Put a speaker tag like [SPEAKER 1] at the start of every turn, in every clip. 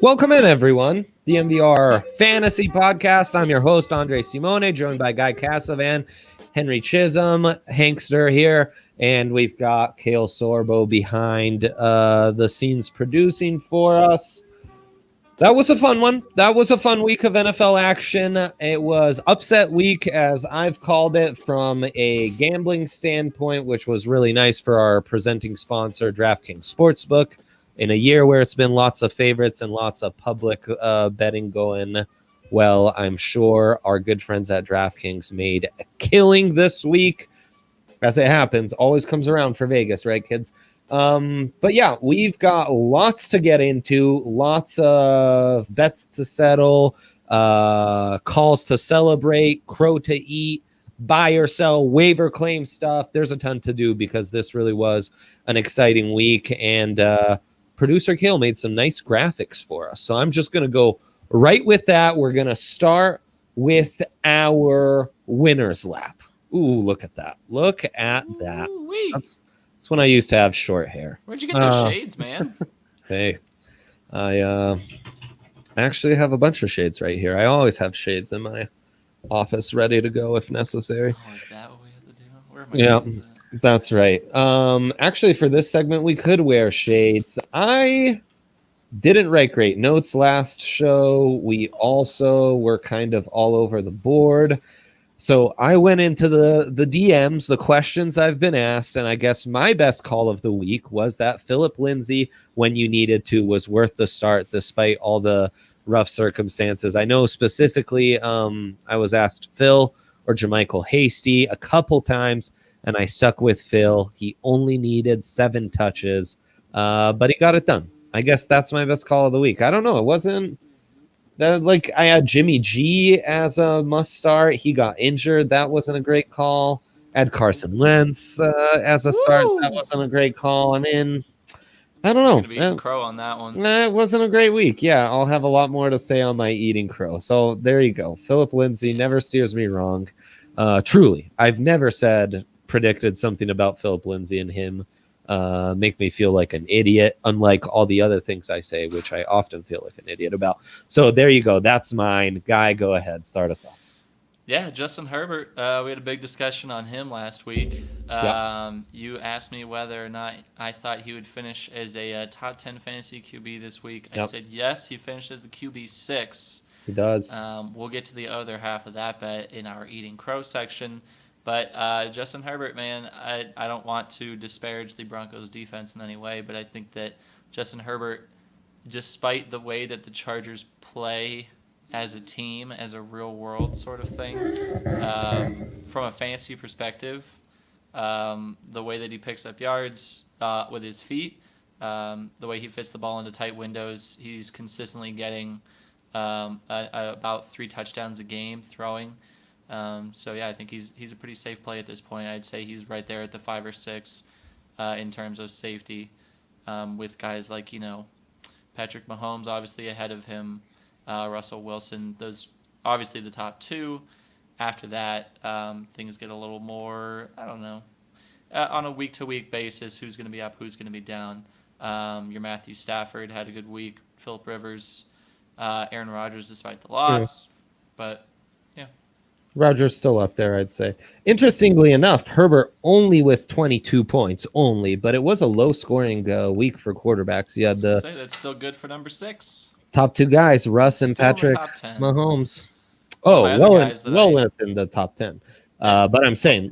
[SPEAKER 1] Welcome in, everyone. DNVR Fantasy Podcast. I'm your host, Andre Simone, joined by Guy Casavan, Henry Chisholm, Hankster here, and we've got Kale Sorbo behind the scenes producing for us. That was a fun one. That was a fun week of NFL action. It was upset week, as I've called it, from a gambling standpoint, which was really nice for our presenting sponsor, DraftKings Sportsbook. In a year where it's been lots of favorites and lots of public betting going well, I'm sure our good friends at DraftKings made a killing this week. As it happens, always comes around for Vegas, right, kids? But yeah, we've got lots to get into, lots of bets to settle, calls to celebrate, crow to eat, buy or sell, waiver claim stuff. There's a ton to do because this really was an exciting week, and producer Kale made some nice graphics for us. So I'm just going to go right with that. We're going to start with our winner's lap. Ooh, look at that. Look at that. That's when I used to have short hair.
[SPEAKER 2] Where'd you get those shades, man?
[SPEAKER 1] Hey, I actually have a bunch of shades right here. I always have shades in my office ready to go if necessary.
[SPEAKER 2] Oh, is that what we have to do? Where am I
[SPEAKER 1] Yeah. That's right. Actually, for this segment, we could wear shades. I didn't write great notes last show. We also were kind of all over the board. So I went into the DMs, the questions I've been asked, and I guess my best call of the week was that Philip Lindsay, when you needed to, was worth the start despite all the rough circumstances. I know specifically I was asked Phil or Jermichael Hasty a couple times, and I stuck with Phil. He only needed 7 touches, but he got it done. I guess that's my best call of the week. I don't know. It wasn't that like I had Jimmy G as a must start. He got injured. That wasn't a great call. I had Carson Wentz as a start. That wasn't a great call. I mean, I don't know.
[SPEAKER 2] Crow on that one.
[SPEAKER 1] It wasn't a great week. Yeah, I'll have a lot more to say on my eating crow. So there you go. Philip Lindsay never steers me wrong. Truly, I've never predicted something about Philip Lindsay and him make me feel like an idiot, unlike all the other things I say, which I often feel like an idiot about. So there you go. That's mine. Guy, go ahead. Start us off.
[SPEAKER 2] Yeah, Justin Herbert. We had a big discussion on him last week. You asked me whether or not I thought he would finish as a top 10 fantasy QB this week. I said yes, he finished as the QB 6.
[SPEAKER 1] He does.
[SPEAKER 2] We'll get to the other half of that bet in our Eating Crow section. But Justin Herbert, man, I don't want to disparage the Broncos defense in any way, but I think that Justin Herbert, despite the way that the Chargers play as a team, as a real world sort of thing, from a fantasy perspective, the way that he picks up yards with his feet, the way he fits the ball into tight windows, he's consistently getting about 3 touchdowns a game throwing. So yeah, I think he's a pretty safe play at this point. I'd say he's right there at the 5 or 6 in terms of safety, with guys like Patrick Mahomes obviously ahead of him, Russell Wilson. Those obviously the top 2. After that, things get a little more, I don't know, on a week to week basis. Who's going to be up? Who's going to be down? Your Matthew Stafford had a good week. Phillip Rivers, Aaron Rodgers despite the loss, but.
[SPEAKER 1] Rodgers still up there, I'd say. Interestingly enough, Herbert only with 22 points, but it was a low-scoring week for quarterbacks. You had
[SPEAKER 2] that's still good for number 6.
[SPEAKER 1] Top 2 guys, Russ and Patrick Mahomes. Well within the top 10. But I'm saying,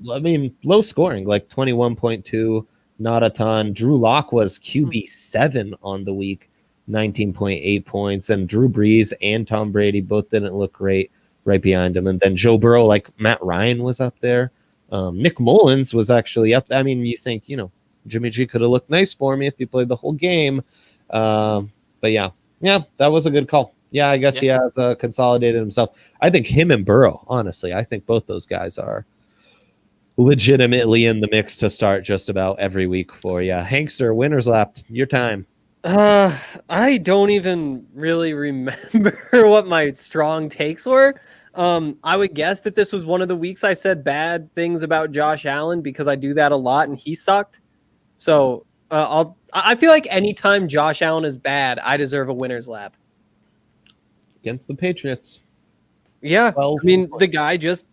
[SPEAKER 1] low scoring, like 21.2, not a ton. Drew Lock was QB 7 on the week, 19.8 points, and Drew Brees and Tom Brady both didn't look great. Right behind him. And then Joe Burrow, like Matt Ryan was up there. Nick Mullins was actually up. I mean, you think, Jimmy G could have looked nice for me if he played the whole game. But yeah, that was a good call. Yeah, I guess he has consolidated himself. I think him and Burrow, honestly, I think both those guys are legitimately in the mix to start just about every week for you. Hankster, winner's lap, your time.
[SPEAKER 3] I don't even really remember what my strong takes were. I would guess that this was one of the weeks I said bad things about Josh Allen because I do that a lot and he sucked. So I feel like anytime Josh Allen is bad, I deserve a winner's lap.
[SPEAKER 1] against the Patriots.
[SPEAKER 3] Yeah,
[SPEAKER 1] 12
[SPEAKER 3] I mean, the guy just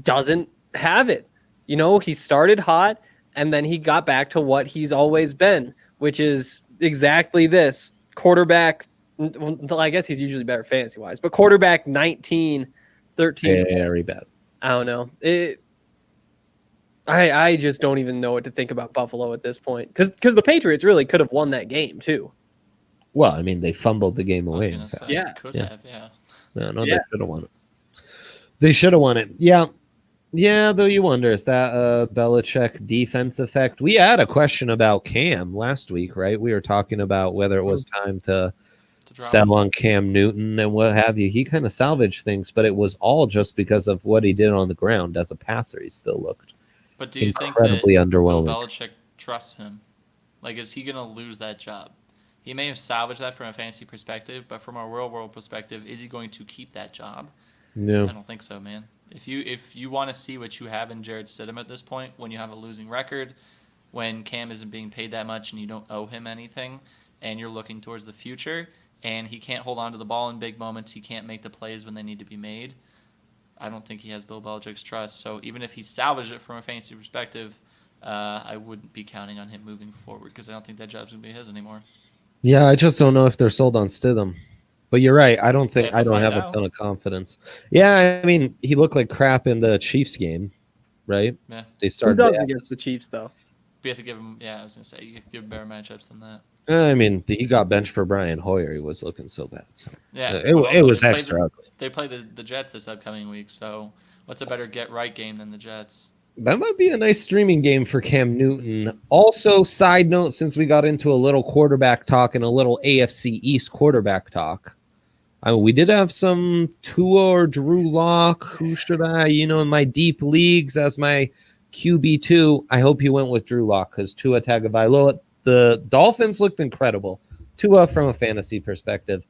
[SPEAKER 3] doesn't have it. You know, he started hot, and then he got back to what he's always been, which is exactly this. Quarterback, well, I guess he's usually better fantasy-wise, but quarterback 19, 13.
[SPEAKER 1] Very bad.
[SPEAKER 3] I don't know. I just don't even know what to think about Buffalo at this point. Because the Patriots really could have won that game, too.
[SPEAKER 1] Well, I mean, they fumbled the game
[SPEAKER 2] I was
[SPEAKER 1] away.
[SPEAKER 2] gonna say,
[SPEAKER 3] Yeah.
[SPEAKER 2] could
[SPEAKER 1] Yeah.
[SPEAKER 2] have, yeah.
[SPEAKER 1] No,
[SPEAKER 3] Yeah.
[SPEAKER 1] they should have won it. They should have won it. Yeah. Yeah, though you wonder, is that a Belichick defense effect? We had a question about Cam last week, right? We were talking about whether it was time to
[SPEAKER 2] drop
[SPEAKER 1] sell
[SPEAKER 2] him.
[SPEAKER 1] on Cam Newton and what have you. He kind of salvaged things, but it was all just because of what he did on the ground. As a passer, he still looked
[SPEAKER 2] But do you think that
[SPEAKER 1] incredibly
[SPEAKER 2] Bill
[SPEAKER 1] underwhelming.
[SPEAKER 2] Belichick trusts him? Like, is he going to lose that job? He may have salvaged that from a fantasy perspective, but from a real world perspective, is he going to keep that job?
[SPEAKER 1] Yeah.
[SPEAKER 2] I don't think so, man. If you want to see what you have in Jared Stidham at this point, when you have a losing record, when Cam isn't being paid that much and you don't owe him anything, and you're looking towards the future, and he can't hold on to the ball in big moments, he can't make the plays when they need to be made, I don't think he has Bill Belichick's trust. So even if he salvaged it from a fantasy perspective, I wouldn't be counting on him moving forward because I don't think that job's going to be his anymore.
[SPEAKER 1] Yeah, I just don't know if they're sold on Stidham. But you're right. I don't
[SPEAKER 2] They have to
[SPEAKER 1] have
[SPEAKER 2] find
[SPEAKER 1] a
[SPEAKER 2] out.
[SPEAKER 1] ton of confidence. Yeah, I mean, he looked like crap in the Chiefs game, right?
[SPEAKER 2] Yeah.
[SPEAKER 1] They
[SPEAKER 3] Who
[SPEAKER 1] started.
[SPEAKER 3] does against the Chiefs, though?
[SPEAKER 2] But you have to give him, I was going to say, you have to give him better matchups than that.
[SPEAKER 1] I mean, he got benched for Brian Hoyer. He was looking so bad. So.
[SPEAKER 2] Yeah.
[SPEAKER 1] It
[SPEAKER 2] but also
[SPEAKER 1] was
[SPEAKER 2] they play
[SPEAKER 1] extra ugly.
[SPEAKER 2] They play the Jets this upcoming week, so what's a better get-right game than the Jets?
[SPEAKER 1] That might be a nice streaming game for Cam Newton. Also, side note, since we got into a little quarterback talk and a little AFC East quarterback talk, we did have some Tua or Drew Lock. Who should I, in my deep leagues as my QB2? I hope you went with Drew Lock because Tua Tagovailoa. The Dolphins looked incredible. Tua, from a fantasy perspective,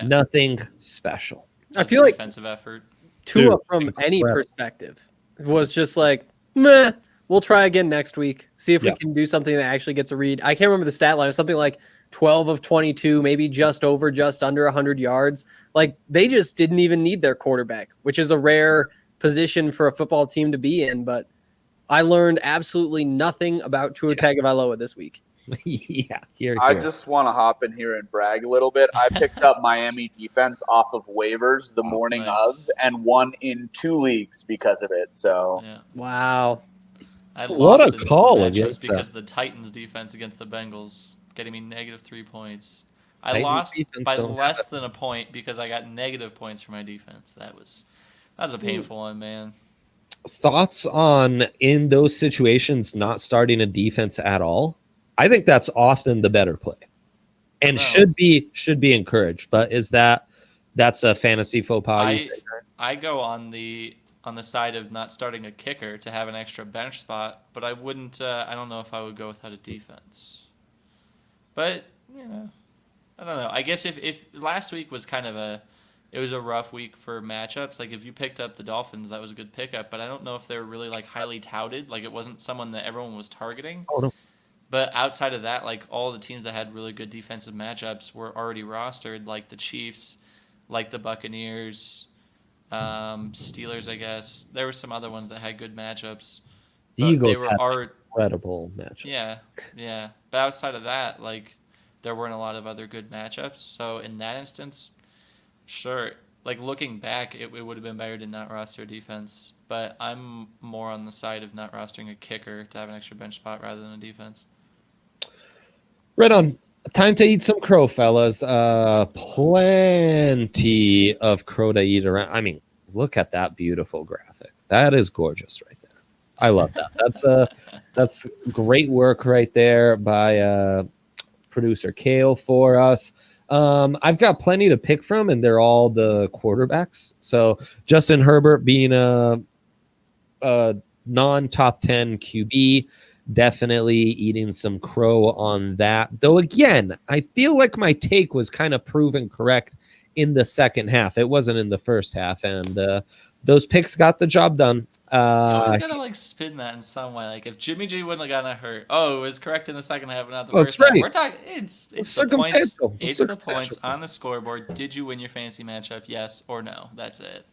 [SPEAKER 1] nothing special.
[SPEAKER 3] I feel like
[SPEAKER 2] defensive effort.
[SPEAKER 3] Tua,
[SPEAKER 1] Dude,
[SPEAKER 3] from any
[SPEAKER 1] incredible.
[SPEAKER 3] perspective, was just like, meh, we'll try again next week. See if we
[SPEAKER 1] Yeah.
[SPEAKER 3] can do something that actually gets a read. I can't remember the stat line. It was something like 12 of 22, maybe just under 100 yards. Like, they just didn't even need their quarterback, which is a rare position for a football team to be in. But I learned absolutely nothing about Tua Tagovailoa this week.
[SPEAKER 1] Yeah, here.
[SPEAKER 4] I just want to hop in here and brag a little bit. I picked up Miami defense off of waivers the morning
[SPEAKER 2] nice.
[SPEAKER 4] of and won in 2 leagues because of it. So
[SPEAKER 2] Yeah.
[SPEAKER 3] Wow.
[SPEAKER 2] I
[SPEAKER 1] What
[SPEAKER 2] lost
[SPEAKER 1] a
[SPEAKER 2] in some
[SPEAKER 1] call
[SPEAKER 2] matchups
[SPEAKER 1] against
[SPEAKER 2] because the Titans defense against the Bengals getting me negative 3 points. I
[SPEAKER 1] Titans
[SPEAKER 2] lost
[SPEAKER 1] defense
[SPEAKER 2] by
[SPEAKER 1] don't
[SPEAKER 2] less
[SPEAKER 1] have
[SPEAKER 2] than a point because I got negative points for my defense. That was a painful one, man.
[SPEAKER 1] Thoughts on, in those situations, not starting a defense at all? I think that's often the better play, and
[SPEAKER 2] No.
[SPEAKER 1] should be encouraged. But that's a fantasy faux pas? You say?
[SPEAKER 2] I go on the side of not starting a kicker to have an extra bench spot, but I wouldn't. I don't know if I would go without a defense. But I don't know. I guess if last week was kind of it was a rough week for matchups. Like if you picked up the Dolphins, that was a good pickup. But I don't know if they were really like highly touted. Like it wasn't someone that everyone was targeting.
[SPEAKER 1] Oh no.
[SPEAKER 2] But outside of that, like all the teams that had really good defensive matchups were already rostered, like the Chiefs, like the Buccaneers, Steelers, I guess. There were some other ones that had good matchups.
[SPEAKER 1] The
[SPEAKER 2] but
[SPEAKER 1] Eagles
[SPEAKER 2] they were
[SPEAKER 1] had incredible matchup.
[SPEAKER 2] Yeah. But outside of that, like there weren't a lot of other good matchups. So in that instance, sure. Like looking back, it would have been better to not roster defense. But I'm more on the side of not rostering a kicker to have an extra bench spot rather than a defense.
[SPEAKER 1] Right on. Time to eat some crow, fellas. Plenty of crow to eat around. I mean, look at that beautiful graphic. That is gorgeous right there. I love that. That's great work right there by producer Kale for us. I've got plenty to pick from, and they're all the quarterbacks. So Justin Herbert being a non-top 10 QB, definitely eating some crow on that. Though again, I feel like my take was kind of proven correct in the second half. It wasn't in the first half, and those picks got the job done.
[SPEAKER 2] You always gotta like spin that in some way. Like if Jimmy G wouldn't have gotten hurt, it was correct in the second half, not the first half.
[SPEAKER 1] Right.
[SPEAKER 2] We're talking. It's the points.
[SPEAKER 1] Circumstantial.
[SPEAKER 2] It's the points on the scoreboard. Did you win your fantasy matchup? Yes or no? That's it.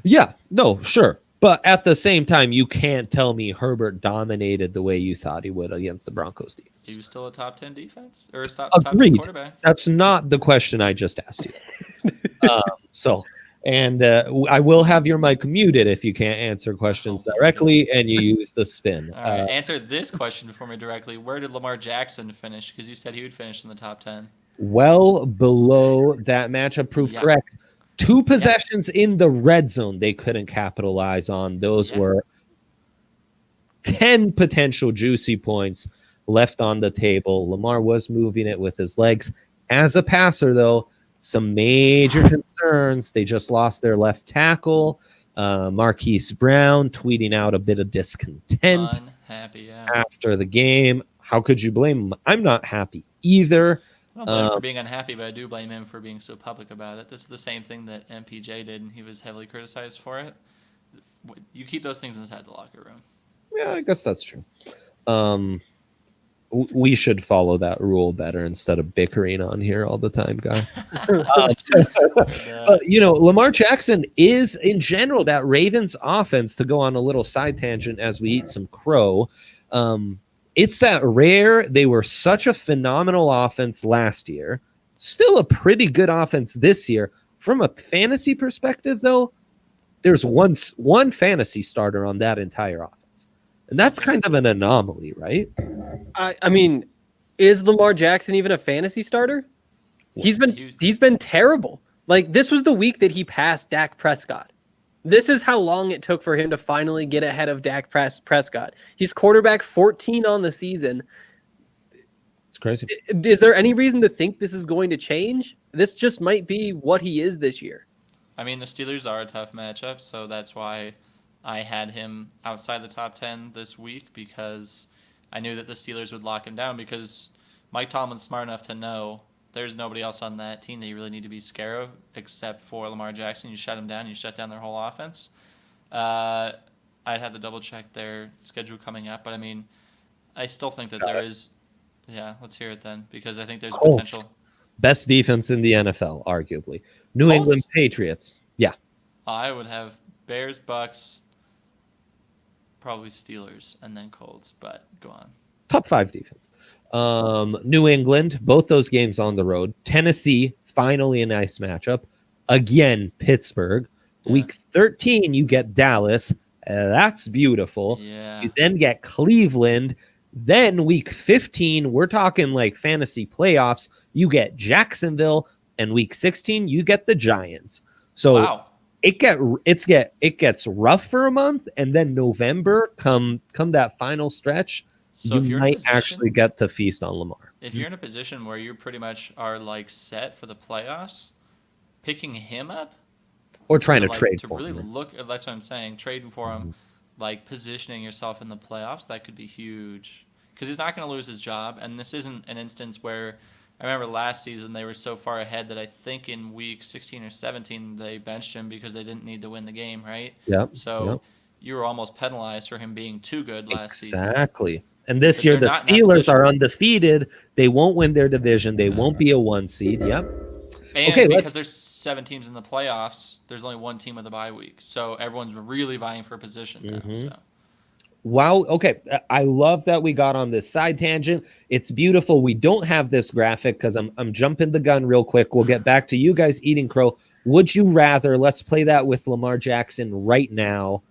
[SPEAKER 1] Yeah. No. Sure. But at the same time, you can't tell me Herbert dominated the way you thought he would against the Broncos defense.
[SPEAKER 2] He was still a top 10 defense or a top 10 quarterback.
[SPEAKER 1] That's not the question I just asked you. And I will have your mic muted if you can't answer questions directly and you use the spin.
[SPEAKER 2] All right, answer this question for me directly. Where did Lamar Jackson finish? Because you said he would finish in the top 10.
[SPEAKER 1] Well below that matchup proved correct. 2 possessions in the red zone they couldn't capitalize on. Those were 10 potential juicy points left on the table. Lamar was moving it with his legs. As a passer, though, some major concerns. They just lost their left tackle, Marquise Brown, tweeting out a bit of discontent after the game. How could you blame him? I'm not happy either.
[SPEAKER 2] I don't blame him for being unhappy, but I do blame him for being so public about it. This is the same thing that MPJ did, and he was heavily criticized for it. You keep those things inside the locker room.
[SPEAKER 1] Yeah, I guess that's true. We should follow that rule better instead of bickering on here all the time, guy. But, Lamar Jackson is, in general, that Ravens offense, to go on a little side tangent as we eat some crow, it's that rare. They were such a phenomenal offense last year, still a pretty good offense this year. From a fantasy perspective, though, there's one fantasy starter on that entire offense. And that's kind of an anomaly, right?
[SPEAKER 3] I mean, is Lamar Jackson even a fantasy starter? He's been terrible. Like, this was the week that he passed Dak Prescott. This is how long it took for him to finally get ahead of Dak Prescott. He's quarterback 14 on the season.
[SPEAKER 1] It's crazy.
[SPEAKER 3] Is there any reason to think this is going to change? This just might be what he is this year.
[SPEAKER 2] I mean, the Steelers are a tough matchup, so that's why I had him outside the top 10 this week, because I knew that the Steelers would lock him down, because Mike Tomlin's smart enough to know there's nobody else on that team that you really need to be scared of except for Lamar Jackson. You shut him down, you shut down their whole offense. I'd have to double check their schedule coming up, but I mean, I still think that there is. Yeah, let's hear it then, because I think there's potential.
[SPEAKER 1] Best defense in the NFL, arguably. New England Patriots. Yeah.
[SPEAKER 2] I would have Bears, Bucks, probably Steelers, and then Colts, but go on.
[SPEAKER 1] Top 5 defense. New England, both those games on the road. Tennessee, finally a nice matchup. Again, Pittsburgh. Yeah. Week 13, you get Dallas. That's beautiful.
[SPEAKER 2] Yeah.
[SPEAKER 1] You then get Cleveland. Then week 15, we're talking like fantasy playoffs. You get Jacksonville, and week 16, you get the Giants. So it gets rough for a month, and then November, come that final stretch, so you might actually get to feast on Lamar.
[SPEAKER 2] If you're in a position where you pretty much are like set for the playoffs, picking him up
[SPEAKER 1] or trying to trade
[SPEAKER 2] to
[SPEAKER 1] for
[SPEAKER 2] really
[SPEAKER 1] him.
[SPEAKER 2] Look, that's what I'm saying. Trading for him, like positioning yourself in the playoffs, that could be huge, because he's not going to lose his job. And this isn't an instance where I remember last season they were so far ahead that I think in week 16 or 17 they benched him because they didn't need to win the game, right?
[SPEAKER 1] Yeah.
[SPEAKER 2] So you were almost penalized for him being too good last season.
[SPEAKER 1] Exactly. And this year the Steelers are undefeated. They won't win their division. They won't be a 1 seed. Yep.
[SPEAKER 2] And because there's 7 teams in the playoffs, there's only 1 team with a bye week. So everyone's really vying for a position now. So.
[SPEAKER 1] Wow. Okay. I love that we got on this side tangent. It's beautiful. We don't have this graphic because I'm jumping the gun real quick. We'll get back to you guys eating crow. Would you rather, let's play that with Lamar Jackson right now.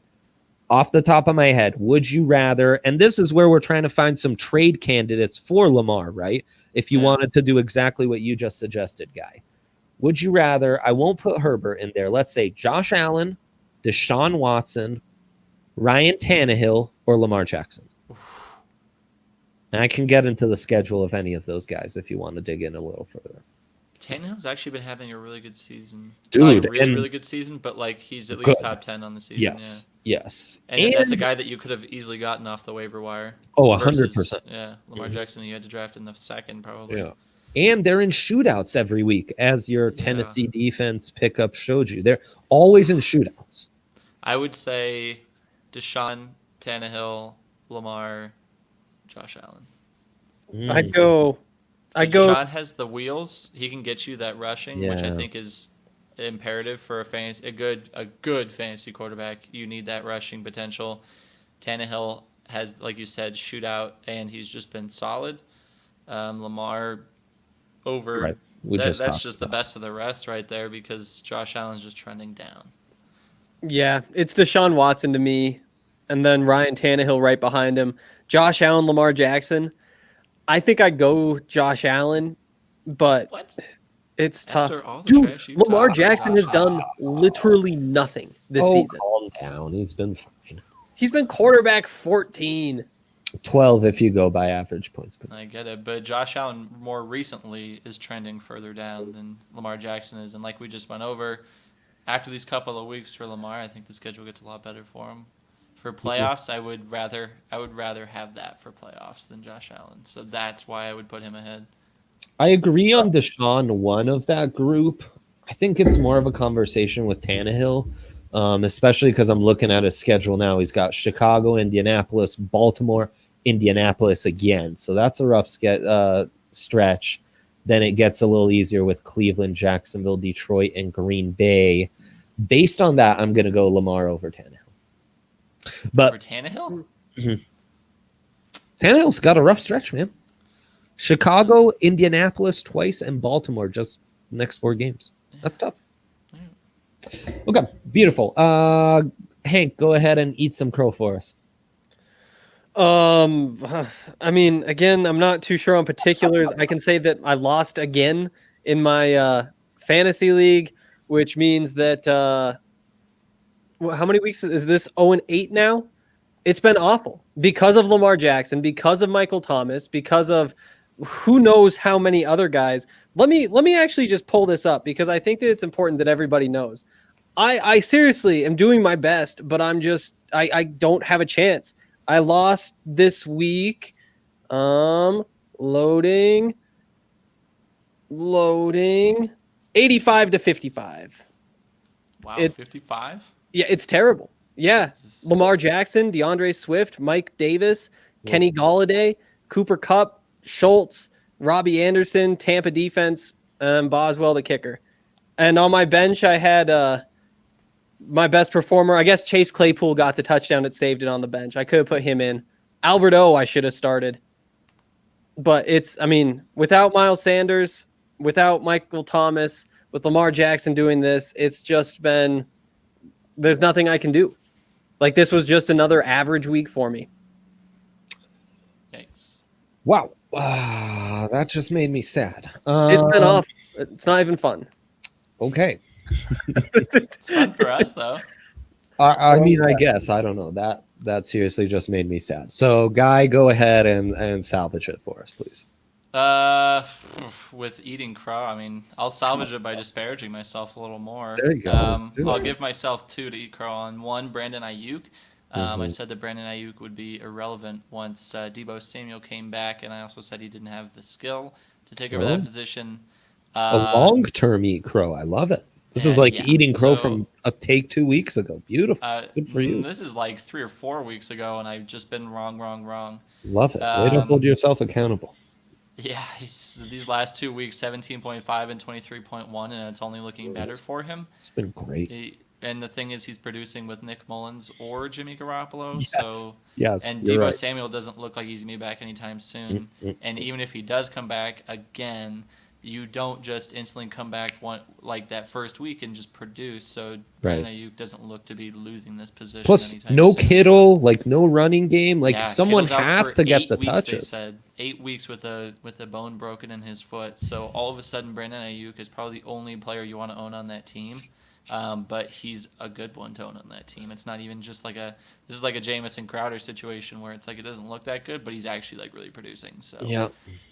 [SPEAKER 1] Off the top of my head, would you rather, and this is where we're trying to find some trade candidates for Lamar, right? If you wanted to do exactly what you just suggested, Guy. Would you rather, I won't put Herbert in there, let's say Josh Allen, Deshaun Watson, Ryan Tannehill, or Lamar Jackson? And I can get into the schedule of any of those guys if you want to dig in a little further.
[SPEAKER 2] Tannehill's actually been having a really good season.
[SPEAKER 1] Dude.
[SPEAKER 2] Really good season, but like he's at least top 10 on the season.
[SPEAKER 1] Yes.
[SPEAKER 2] Yeah.
[SPEAKER 1] Yes.
[SPEAKER 2] And that's a guy that you could have easily gotten off the waiver wire.
[SPEAKER 1] Oh, 100%.
[SPEAKER 2] Yeah. Lamar Jackson, you had to draft in the second probably.
[SPEAKER 1] Yeah. And they're in shootouts every week, as your Tennessee defense pickup showed you. They're always in shootouts.
[SPEAKER 2] I would say Deshaun, Tannehill, Lamar, Josh Allen.
[SPEAKER 3] I'd go.
[SPEAKER 2] Deshaun has the wheels. He can get you that rushing, which I
[SPEAKER 1] Yeah.
[SPEAKER 2] think is imperative for a good fantasy quarterback. You need that rushing potential. Tannehill has, like you said, shootout, and he's just been solid. Lamar over.
[SPEAKER 1] Right.
[SPEAKER 2] That's just the best of the rest right there because Josh Allen's just trending down.
[SPEAKER 3] Yeah, it's Deshaun Watson to me, and then Ryan Tannehill right behind him. Josh Allen, Lamar Jackson. I think I'd go Josh Allen, but
[SPEAKER 2] What?
[SPEAKER 3] it's tough.
[SPEAKER 2] After all the
[SPEAKER 3] Dude,
[SPEAKER 2] trash you've
[SPEAKER 3] Lamar
[SPEAKER 2] talked
[SPEAKER 3] Jackson
[SPEAKER 2] about.
[SPEAKER 3] has done literally nothing this season.
[SPEAKER 1] Calm down. He's been fine.
[SPEAKER 3] He's been quarterback 14.
[SPEAKER 1] 12 if you go by average points.
[SPEAKER 2] I get it, but Josh Allen more recently is trending further down than Lamar Jackson is, and like we just went over, after these couple of weeks for Lamar, I think the schedule gets a lot better for him. For playoffs, I would rather have that for playoffs than Josh Allen, so that's why I would put him ahead.
[SPEAKER 1] I agree on Deshaun, one of that group. I think it's more of a conversation with Tannehill, especially because I'm looking at his schedule now. He's got Chicago, Indianapolis, Baltimore, Indianapolis again. So that's a rough stretch. Then it gets a little easier with Cleveland, Jacksonville, Detroit, and Green Bay. Based on that, I'm going to go Lamar over Tannehill. But
[SPEAKER 2] For Tannehill?
[SPEAKER 1] Tannehill's got a rough stretch, man. Chicago, Indianapolis twice, and Baltimore just next 4 games. That's tough. Okay, beautiful. Hank, go ahead and eat some crow for us.
[SPEAKER 3] I mean, again, I'm not too sure on particulars. I can say that I lost again in my fantasy league, which means that how many weeks is this? 0-8 now. It's been awful because of Lamar Jackson, because of Michael Thomas, because of who knows how many other guys. Let me actually just pull this up because I think that it's important that everybody knows. I seriously am doing my best, but I don't have a chance. I lost this week. Loading. 85-55.
[SPEAKER 2] Wow,
[SPEAKER 3] It's
[SPEAKER 2] 55?
[SPEAKER 3] Yeah, it's terrible. Yeah. Lamar Jackson, DeAndre Swift, Mike Davis, Kenny Golladay, Cooper Kupp, Schultz, Robbie Anderson, Tampa defense, Boswell the kicker. And on my bench, I had my best performer. I guess Chase Claypool got the touchdown that saved it on the bench. I could have put him in. Albert O, I should have started. But without Miles Sanders, without Michael Thomas, with Lamar Jackson doing this, it's just been, there's nothing I can do. Like, this was just another average week for me.
[SPEAKER 2] Yikes.
[SPEAKER 1] Wow. That just made me sad.
[SPEAKER 3] It's been off. It's not even fun.
[SPEAKER 1] Okay.
[SPEAKER 2] It's fun for us, though.
[SPEAKER 1] I mean, I guess. I don't know. That seriously just made me sad. So, Guy, go ahead and salvage it for us, please.
[SPEAKER 2] With eating crow, I mean, I'll salvage it by disparaging myself a little more.
[SPEAKER 1] There you go.
[SPEAKER 2] I'll give myself 2 to eat crow on. 1, Brandon Ayuk. I said that Brandon Ayuk would be irrelevant once Deebo Samuel came back, and I also said he didn't have the skill to take over that position.
[SPEAKER 1] A long-term eat crow. I love it. This is like eating crow from a take 2 weeks ago. Beautiful. Good for you.
[SPEAKER 2] This is like 3 or 4 weeks ago, and I've just been wrong.
[SPEAKER 1] Love it. Way to hold yourself accountable.
[SPEAKER 2] Yeah, these last 2 weeks, 17.5 and 23.1, and it's only looking better for him.
[SPEAKER 1] It's been great.
[SPEAKER 2] And the thing is, he's producing with Nick Mullins or Jimmy Garoppolo.
[SPEAKER 1] Yes.
[SPEAKER 2] And Deebo Samuel doesn't look like he's going to be back anytime soon. And even if he does come back again, you don't just instantly come back like that first week and just produce. So Brandon Ayuk doesn't look to be losing this position
[SPEAKER 1] Plus,
[SPEAKER 2] anytime
[SPEAKER 1] no
[SPEAKER 2] soon.
[SPEAKER 1] Kittle, like no running game. Like someone
[SPEAKER 2] Kittle's out
[SPEAKER 1] has
[SPEAKER 2] for
[SPEAKER 1] to get
[SPEAKER 2] 8
[SPEAKER 1] the
[SPEAKER 2] weeks,
[SPEAKER 1] touches.
[SPEAKER 2] They said 8 weeks with a bone broken in his foot. So all of a sudden, Brandon Ayuk is probably the only player you want to own on that team. But he's a good one to own on that team. It's not even just like this is like a Jamison Crowder situation where it's like it doesn't look that good, but he's actually like really producing. So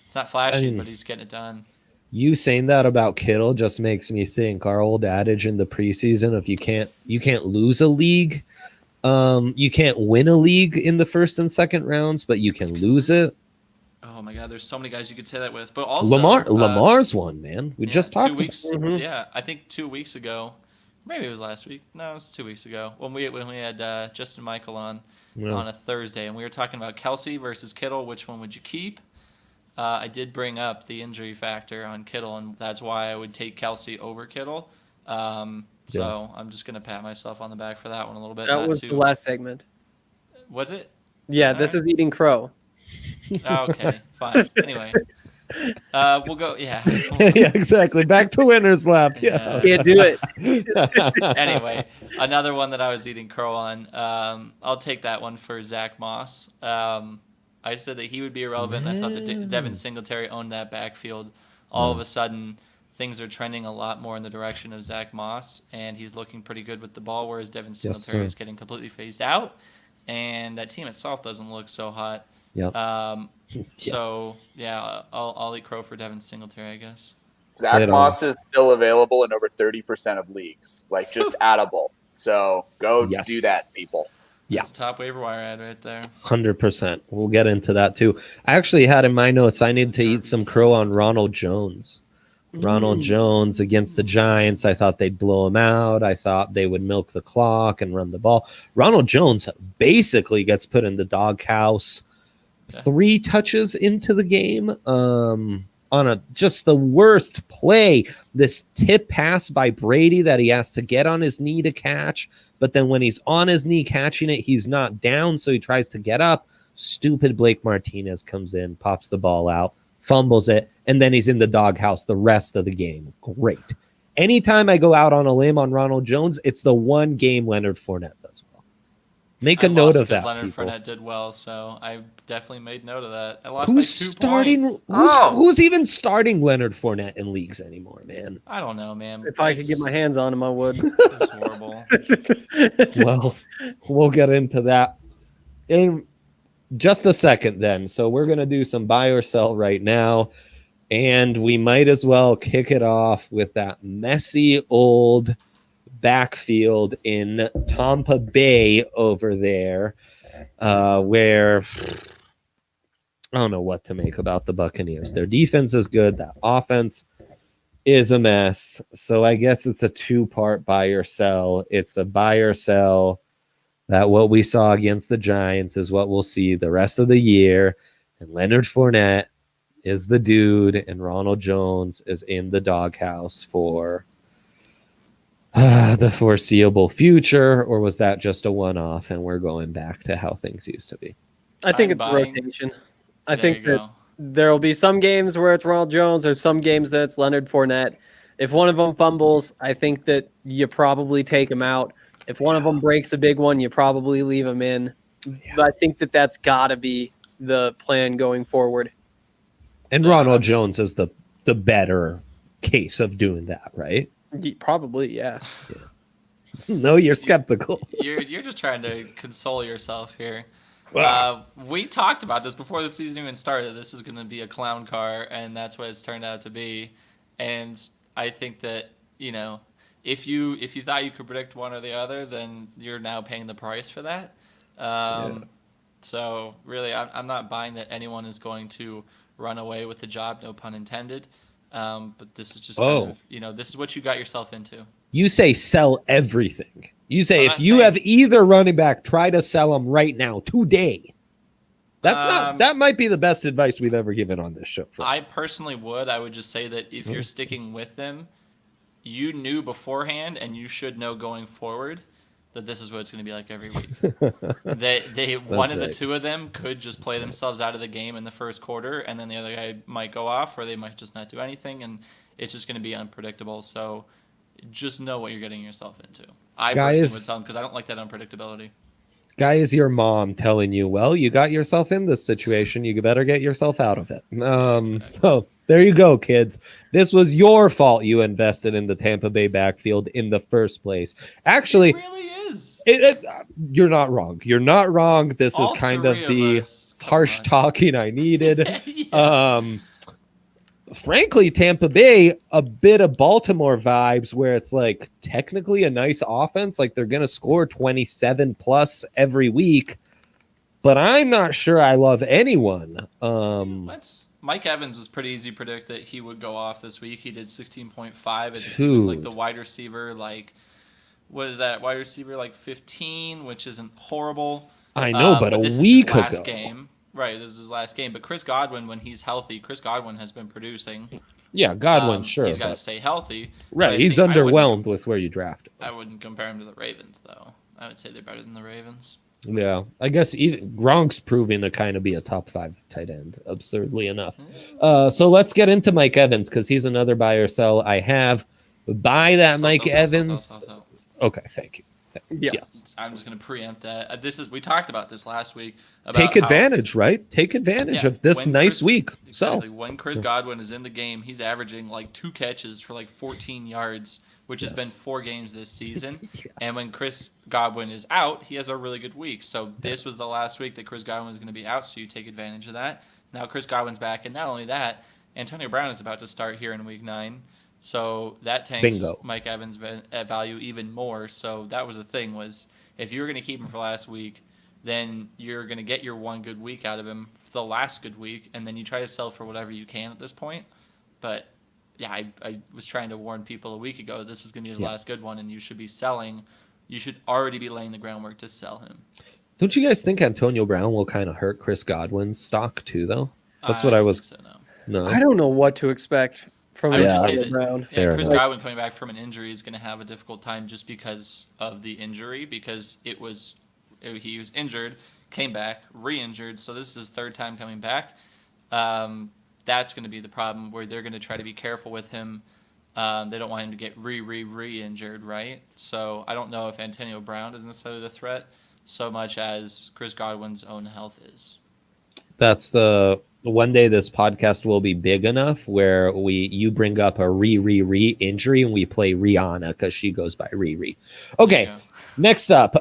[SPEAKER 2] it's not flashy, but he's getting it done.
[SPEAKER 1] You saying that about Kittle just makes me think our old adage in the preseason of you can't lose a league. You can't win a league in the first and second rounds, but you can lose it.
[SPEAKER 2] Oh my God, there's so many guys you could say that with. But also
[SPEAKER 1] Lamar's one, man. We just talked
[SPEAKER 2] 2 weeks.
[SPEAKER 3] Mhm.
[SPEAKER 2] Yeah, I think 2 weeks ago, maybe it was last week. No, it was 2 weeks ago when we had Justin Michael on a Thursday, and we were talking about Kelsey versus Kittle. Which one would you keep? I did bring up the injury factor on Kittle, and that's why I would take Kelsey over Kittle. So I'm just gonna pat myself on the back for that one a little bit.
[SPEAKER 3] That was the last segment.
[SPEAKER 2] Was it?
[SPEAKER 3] Yeah,
[SPEAKER 2] All
[SPEAKER 3] this
[SPEAKER 2] right.
[SPEAKER 3] is eating crow.
[SPEAKER 2] Okay, fine. Anyway, we'll go. Yeah.
[SPEAKER 1] Yeah, exactly. Back to winner's lap. Yeah.
[SPEAKER 3] Can't do it.
[SPEAKER 2] Anyway, another one that I was eating crow on. I'll take that one for Zach Moss. I said that he would be irrelevant. And I thought that Devin Singletary owned that backfield. All of a sudden, things are trending a lot more in the direction of Zach Moss, and he's looking pretty good with the ball, whereas Devin Singletary is getting completely phased out, and that team itself doesn't look so hot.
[SPEAKER 1] Yep.
[SPEAKER 2] So, yeah, I'll eat crow for Devin Singletary, I guess.
[SPEAKER 4] Zach Moss is still available in over 30% of leagues, like just addable. So go do that, people.
[SPEAKER 1] Yeah.
[SPEAKER 2] That's top waiver wire ad right there.
[SPEAKER 1] 100%. We'll get into that too. I actually had in my notes I need to eat some crow on Ronald Jones. Ronald Jones against the Giants. I thought they'd blow him out. I thought they would milk the clock and run the ball. Ronald Jones basically gets put in the doghouse 3 touches into the game on just the worst play. This tip pass by Brady that he has to get on his knee to catch. But then when he's on his knee catching it, he's not down, so he tries to get up. Stupid Blake Martinez comes in, pops the ball out, fumbles it, and then he's in the doghouse the rest of the game. Great. Anytime I go out on a limb on Ronald Jones, it's the one game Leonard Fournette does well. Make a note of that.
[SPEAKER 2] Leonard
[SPEAKER 1] people.
[SPEAKER 2] Fournette did well, so I definitely made note of that. I lost
[SPEAKER 1] Who's
[SPEAKER 2] by 2
[SPEAKER 1] starting?
[SPEAKER 2] points.
[SPEAKER 1] Who's even starting Leonard Fournette in leagues anymore, man?
[SPEAKER 2] I don't know, man.
[SPEAKER 3] If I could get my hands on him, I would.
[SPEAKER 2] It's horrible.
[SPEAKER 1] Well, we'll get into that in just a second then. So we're going to do some buy or sell right now. And we might as well kick it off with that messy old backfield in Tampa Bay over there, where I don't know what to make about the Buccaneers. Their defense is good. That offense is a mess. So I guess it's a 2-part buy or sell. It's a buy or sell that what we saw against the Giants is what we'll see the rest of the year. And Leonard Fournette is the dude, and Ronald Jones is in the doghouse for the foreseeable future, or was that just a one-off and we're going back to how things used to be?
[SPEAKER 3] I think it's
[SPEAKER 2] buying.
[SPEAKER 3] rotation. I think that there will be some games where it's Ronald Jones or some games that it's Leonard Fournette. If one of them fumbles, I think that you probably take him out. If one of them breaks a big one, you probably leave him in. But I think that that's got to be the plan going forward.
[SPEAKER 1] And Ronald Jones is the better case of doing that, right?
[SPEAKER 3] Probably, yeah.
[SPEAKER 1] No, you're skeptical.
[SPEAKER 2] You're just trying to console yourself here.
[SPEAKER 1] Wow.
[SPEAKER 2] We talked about this before the season even started. This is going to be a clown car, and that's what it's turned out to be. And I think that, if you thought you could predict one or the other, then you're now paying the price for that. So really, I'm not buying that anyone is going to run away with the job, no pun intended. But this is just kind of, this is what you got yourself into.
[SPEAKER 1] You say sell everything. You say if you have either running back, try to sell them right now, today. That might be the best advice we've ever given on this show.
[SPEAKER 2] I personally would. I would just say that if you're sticking with them, you knew beforehand, and you should know going forward that this is what it's going to be like every week. One of the two of them could just play themselves out of the game in the first quarter, and then the other guy might go off, or they might just not do anything, and it's just going to be unpredictable. So just know what you're getting yourself into. I personally would tell them, because I don't like that unpredictability.
[SPEAKER 1] Guy is your mom telling you, well, you got yourself in this situation. You better get yourself out of it. Exactly. So there you go, kids. This was your fault you invested in the Tampa Bay backfield in the first place. Actually,
[SPEAKER 2] it really is.
[SPEAKER 1] You're not wrong. You're not wrong. This is kind of the harsh talking I needed. Frankly, Tampa Bay, a bit of Baltimore vibes where it's like technically a nice offense. Like they're going to score 27 plus every week. but I'm not sure I love anyone.
[SPEAKER 2] Mike Evans was pretty easy to predict that he would go off this week. He did 16.5. I think he
[SPEAKER 1] Dude.
[SPEAKER 2] was like the wide receiver, like, what is that? Wide receiver, like 15, which isn't horrible.
[SPEAKER 1] I know, but
[SPEAKER 2] this
[SPEAKER 1] a week
[SPEAKER 2] is his last
[SPEAKER 1] ago.
[SPEAKER 2] game. Right, this is his last game. But Chris Godwin, when he's healthy, Chris Godwin has been producing.
[SPEAKER 1] Yeah, Godwin, sure.
[SPEAKER 2] He's got to stay healthy.
[SPEAKER 1] Right, he's underwhelmed with where you drafted.
[SPEAKER 2] I wouldn't compare him to the Ravens, though. I would say they're better than the Ravens.
[SPEAKER 1] Yeah, I guess Gronk's proving to kind of be a top 5 tight end, absurdly enough. So let's get into Mike Evans because he's another buy or sell I have. Buy that Mike Evans. Okay, thank you.
[SPEAKER 3] Yeah.
[SPEAKER 1] Yes.
[SPEAKER 2] I'm just going to preempt that. We talked about this last week. About
[SPEAKER 1] Take advantage, right? Take advantage of this nice week.
[SPEAKER 2] Exactly. When Chris Godwin is in the game, he's averaging like 2 catches for like 14 yards, which has been 4 games this season.
[SPEAKER 1] Yes.
[SPEAKER 2] And when Chris Godwin is out, he has a really good week. So this was the last week that Chris Godwin was going to be out, so you take advantage of that. Now Chris Godwin's back, and not only that, Antonio Brown is about to start here in week 9. So that tanks
[SPEAKER 1] Bingo.
[SPEAKER 2] Mike Evans' value even more. So that was the thing, was if you were going to keep him for last week, then you're going to get your one good week out of him, the last good week, and then you try to sell for whatever you can at this point. But yeah, I was trying to warn people a week ago this is going to be his last good one, and you should be selling. You should already be laying the groundwork to sell him.
[SPEAKER 1] Don't you guys think Antonio Brown will kind of hurt Chris Godwin's stock too, though? That's what I was.
[SPEAKER 2] Think so,
[SPEAKER 1] no.
[SPEAKER 3] I don't know what to expect from
[SPEAKER 2] I would just say
[SPEAKER 3] Antonio
[SPEAKER 2] that
[SPEAKER 3] Brown.
[SPEAKER 2] Chris Godwin coming back from an injury is going to have a difficult time just because of the injury, because he was injured, came back, re-injured, so this is his 3rd time coming back. That's going to be the problem, where they're going to try to be careful with him. They don't want him to get re-injured, right? So I don't know if Antonio Brown is necessarily the threat so much as Chris Godwin's own health is.
[SPEAKER 1] That's the one day this podcast will be big enough where you bring up a re injury and we play Rihanna because she goes by Riri. Okay, next up,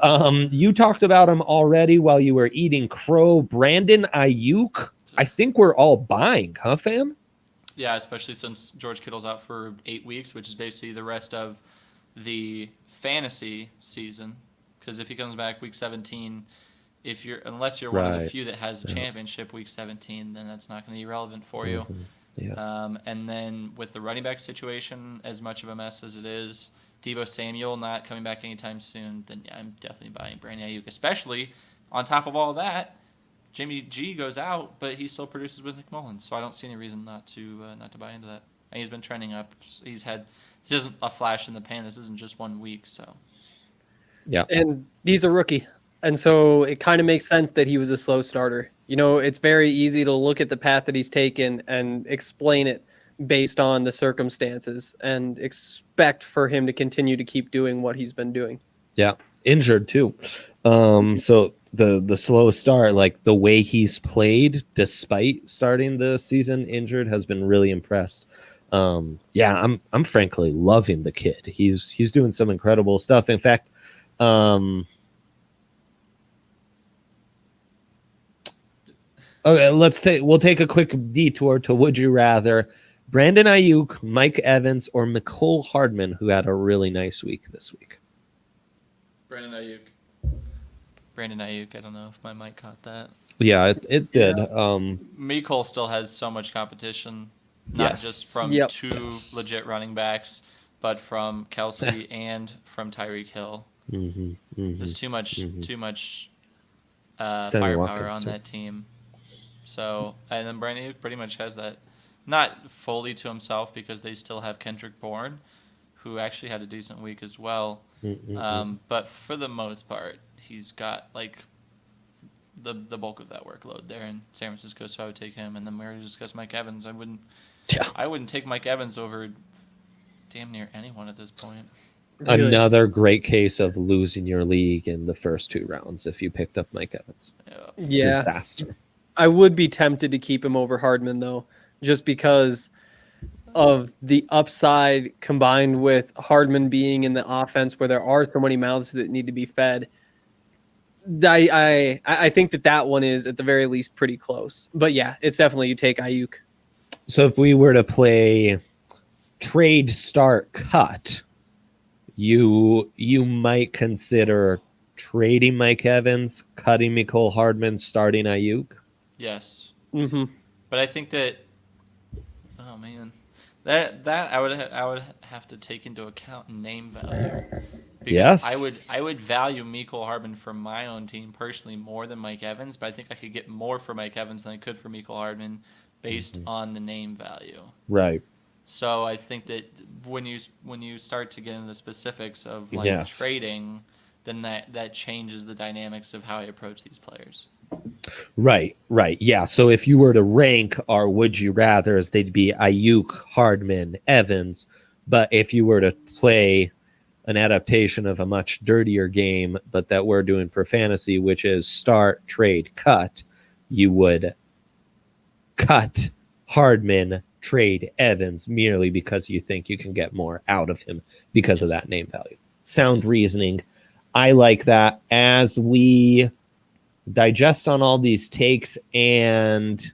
[SPEAKER 1] you talked about him already while you were eating crow. Brandon Ayuk. I think we're all buying, huh, fam?
[SPEAKER 2] Yeah, especially since George Kittle's out for 8 weeks, which is basically the rest of the fantasy season. Because if he comes back week 17, unless you're one of the few that has a championship week 17, then that's not going to be relevant for you.
[SPEAKER 1] Yeah.
[SPEAKER 2] And then with the running back situation, as much of a mess as it is, Deebo Samuel not coming back anytime soon, then yeah, I'm definitely buying Brandon Ayuk. Especially on top of all that, Jimmy G goes out, but he still produces with Nick Mullins, so I don't see any reason not to buy into that. And he's been trending up. This isn't a flash in the pan. This isn't just 1 week, so.
[SPEAKER 1] Yeah.
[SPEAKER 3] And he's a rookie. And so it kind of makes sense that he was a slow starter. You know, it's very easy to look at the path that he's taken and explain it based on the circumstances and expect for him to continue to keep doing what he's been doing.
[SPEAKER 1] Yeah. Injured too. So the slow start, like the way he's played despite starting the season injured, has been really impressed. Yeah, I'm frankly loving the kid. He's doing some incredible stuff. In fact, okay, we'll take a quick detour to would you rather Brandon Ayuk, Mike Evans, or Mecole Hardman, who had a really nice week this week.
[SPEAKER 2] Brandon Ayuk. I don't know if my mic caught that.
[SPEAKER 1] Yeah, it did.
[SPEAKER 3] Yeah.
[SPEAKER 2] Mecole still has so much competition, not just from 2 legit running backs, but from Kelsey and from Tyreek Hill. There's too much firepower on that team. So, and then Brandon Ayuk pretty much has that, not fully to himself because they still have Kendrick Bourne, who actually had a decent week as well. But for the most part, he's got like the bulk of that workload there in San Francisco, so I would take him. And then we already discussed Mike Evans. I wouldn't take Mike Evans over damn near anyone at this point.
[SPEAKER 3] Really?
[SPEAKER 1] Another great case of losing your league in the first 2 rounds if you picked up Mike Evans.
[SPEAKER 3] Yeah.
[SPEAKER 1] Disaster.
[SPEAKER 3] I would be tempted to keep him over Hardman, though, just because of the upside combined with Hardman being in the offense where there are so many mouths that need to be fed. I think that one is at the very least pretty close. But yeah, it's definitely you take Ayuk.
[SPEAKER 1] So if we were to play trade start cut, you might consider trading Mike Evans, cutting Mecole Hardman, starting Ayuk?
[SPEAKER 2] Yes.
[SPEAKER 3] Mm-hmm.
[SPEAKER 2] But I think that, oh man, that I would have to take into account name value, because
[SPEAKER 1] Yes.
[SPEAKER 2] I would value Mecole Hardman for my own team personally more than Mike Evans, but I think I could get more for Mike Evans than I could for Mecole Hardman based on the name value.
[SPEAKER 1] Right.
[SPEAKER 2] So I think that when you start to get into the specifics of like
[SPEAKER 1] Yes.
[SPEAKER 2] trading, then that changes the dynamics of how I approach these players.
[SPEAKER 1] Right. Yeah. So if you were to rank our would you rathers, they'd be Ayuk, Hardman, Evans. But if you were to play an adaptation of a much dirtier game, but that we're doing for fantasy, which is start, trade, cut, you would cut Hardman, trade Evans merely because you think you can get more out of him because of that name value. Sound reasoning. I like that. As we digest on all these takes and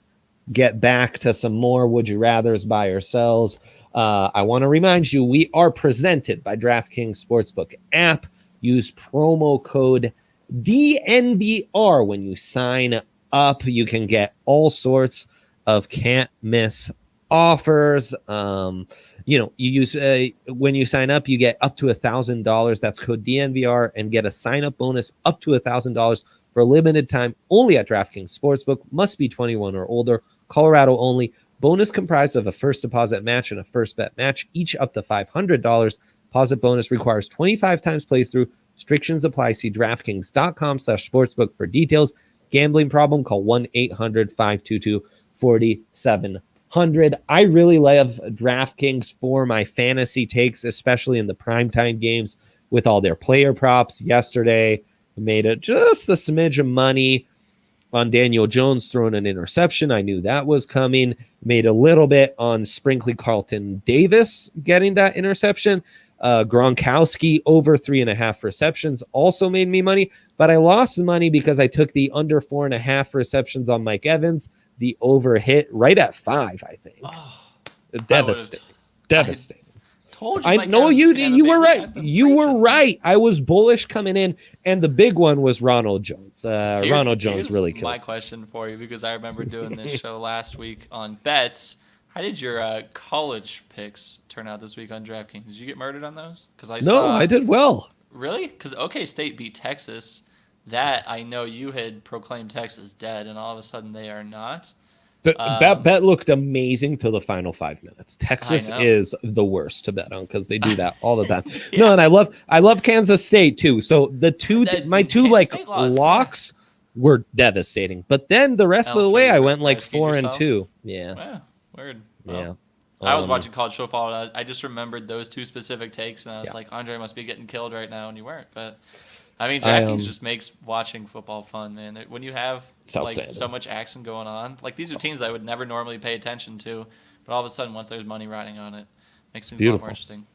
[SPEAKER 1] get back to some more would you rathers by ourselves, I want to remind you we are presented by DraftKings Sportsbook app. Use promo code DNVR when you sign up. You can get all sorts of can't miss offers. You use when you sign up, you get up to $1,000. That's code DNVR and get a sign up bonus up to $1,000 for a limited time only at DraftKings Sportsbook. Must be 21 or older. Colorado only. Bonus comprised of a first deposit match and a first bet match, each up to $500. Deposit bonus requires 25 times playthrough. Restrictions apply. See DraftKings.com/sportsbook for details. Gambling problem? Call 1-800-522-4700. I really love DraftKings for my fantasy takes, especially in the primetime games with all their player props. Yesterday, made it just a smidge of money on Daniel Jones throwing an interception. I knew that was coming. Made a little bit on Sprinkly Carlton Davis getting that interception. Gronkowski over 3.5 receptions also made me money, but I lost money because I took the under 4.5 receptions on Mike Evans. The over hit right at 5, I think.
[SPEAKER 2] Oh,
[SPEAKER 1] Devastating.
[SPEAKER 2] Told you
[SPEAKER 1] I
[SPEAKER 2] Mike
[SPEAKER 1] know
[SPEAKER 2] Evans
[SPEAKER 1] you
[SPEAKER 2] was gonna
[SPEAKER 1] you
[SPEAKER 2] be-
[SPEAKER 1] were right.
[SPEAKER 2] I've been
[SPEAKER 1] You were
[SPEAKER 2] preaching.
[SPEAKER 1] right. I was bullish coming in, and the big one was Ronald Jones. Ronald Jones
[SPEAKER 2] Here's
[SPEAKER 1] really
[SPEAKER 2] my
[SPEAKER 1] killed.
[SPEAKER 2] question for you, because I remember doing this show last week on bets. How did your college picks turn out this week on DraftKings? Did you get murdered on those? Because
[SPEAKER 1] I did well.
[SPEAKER 2] Really? Because OK State beat Texas. That I know you had proclaimed Texas dead, and all of a sudden they are not.
[SPEAKER 1] That bet looked amazing till the final 5 minutes. Texas
[SPEAKER 2] know.
[SPEAKER 1] is the worst to bet on because they do that all the time.
[SPEAKER 2] Yeah.
[SPEAKER 1] No, and I love Kansas State too. So my two
[SPEAKER 2] Kansas
[SPEAKER 1] like
[SPEAKER 2] State lost,
[SPEAKER 1] locks were devastating, but then the rest of the way I went like
[SPEAKER 2] rescued
[SPEAKER 1] 4-2. Yeah,
[SPEAKER 2] Yeah, weird.
[SPEAKER 1] yeah.
[SPEAKER 2] Well, I was watching college football, and I just remembered those two specific takes, and I was like, Andre must be getting killed right now, and you weren't. But I mean, DraftKings just makes watching football fun, man. When you have like so much action going on, like these are teams I would never normally pay attention to, but all of a sudden, once there's money riding on it, makes things a lot more interesting.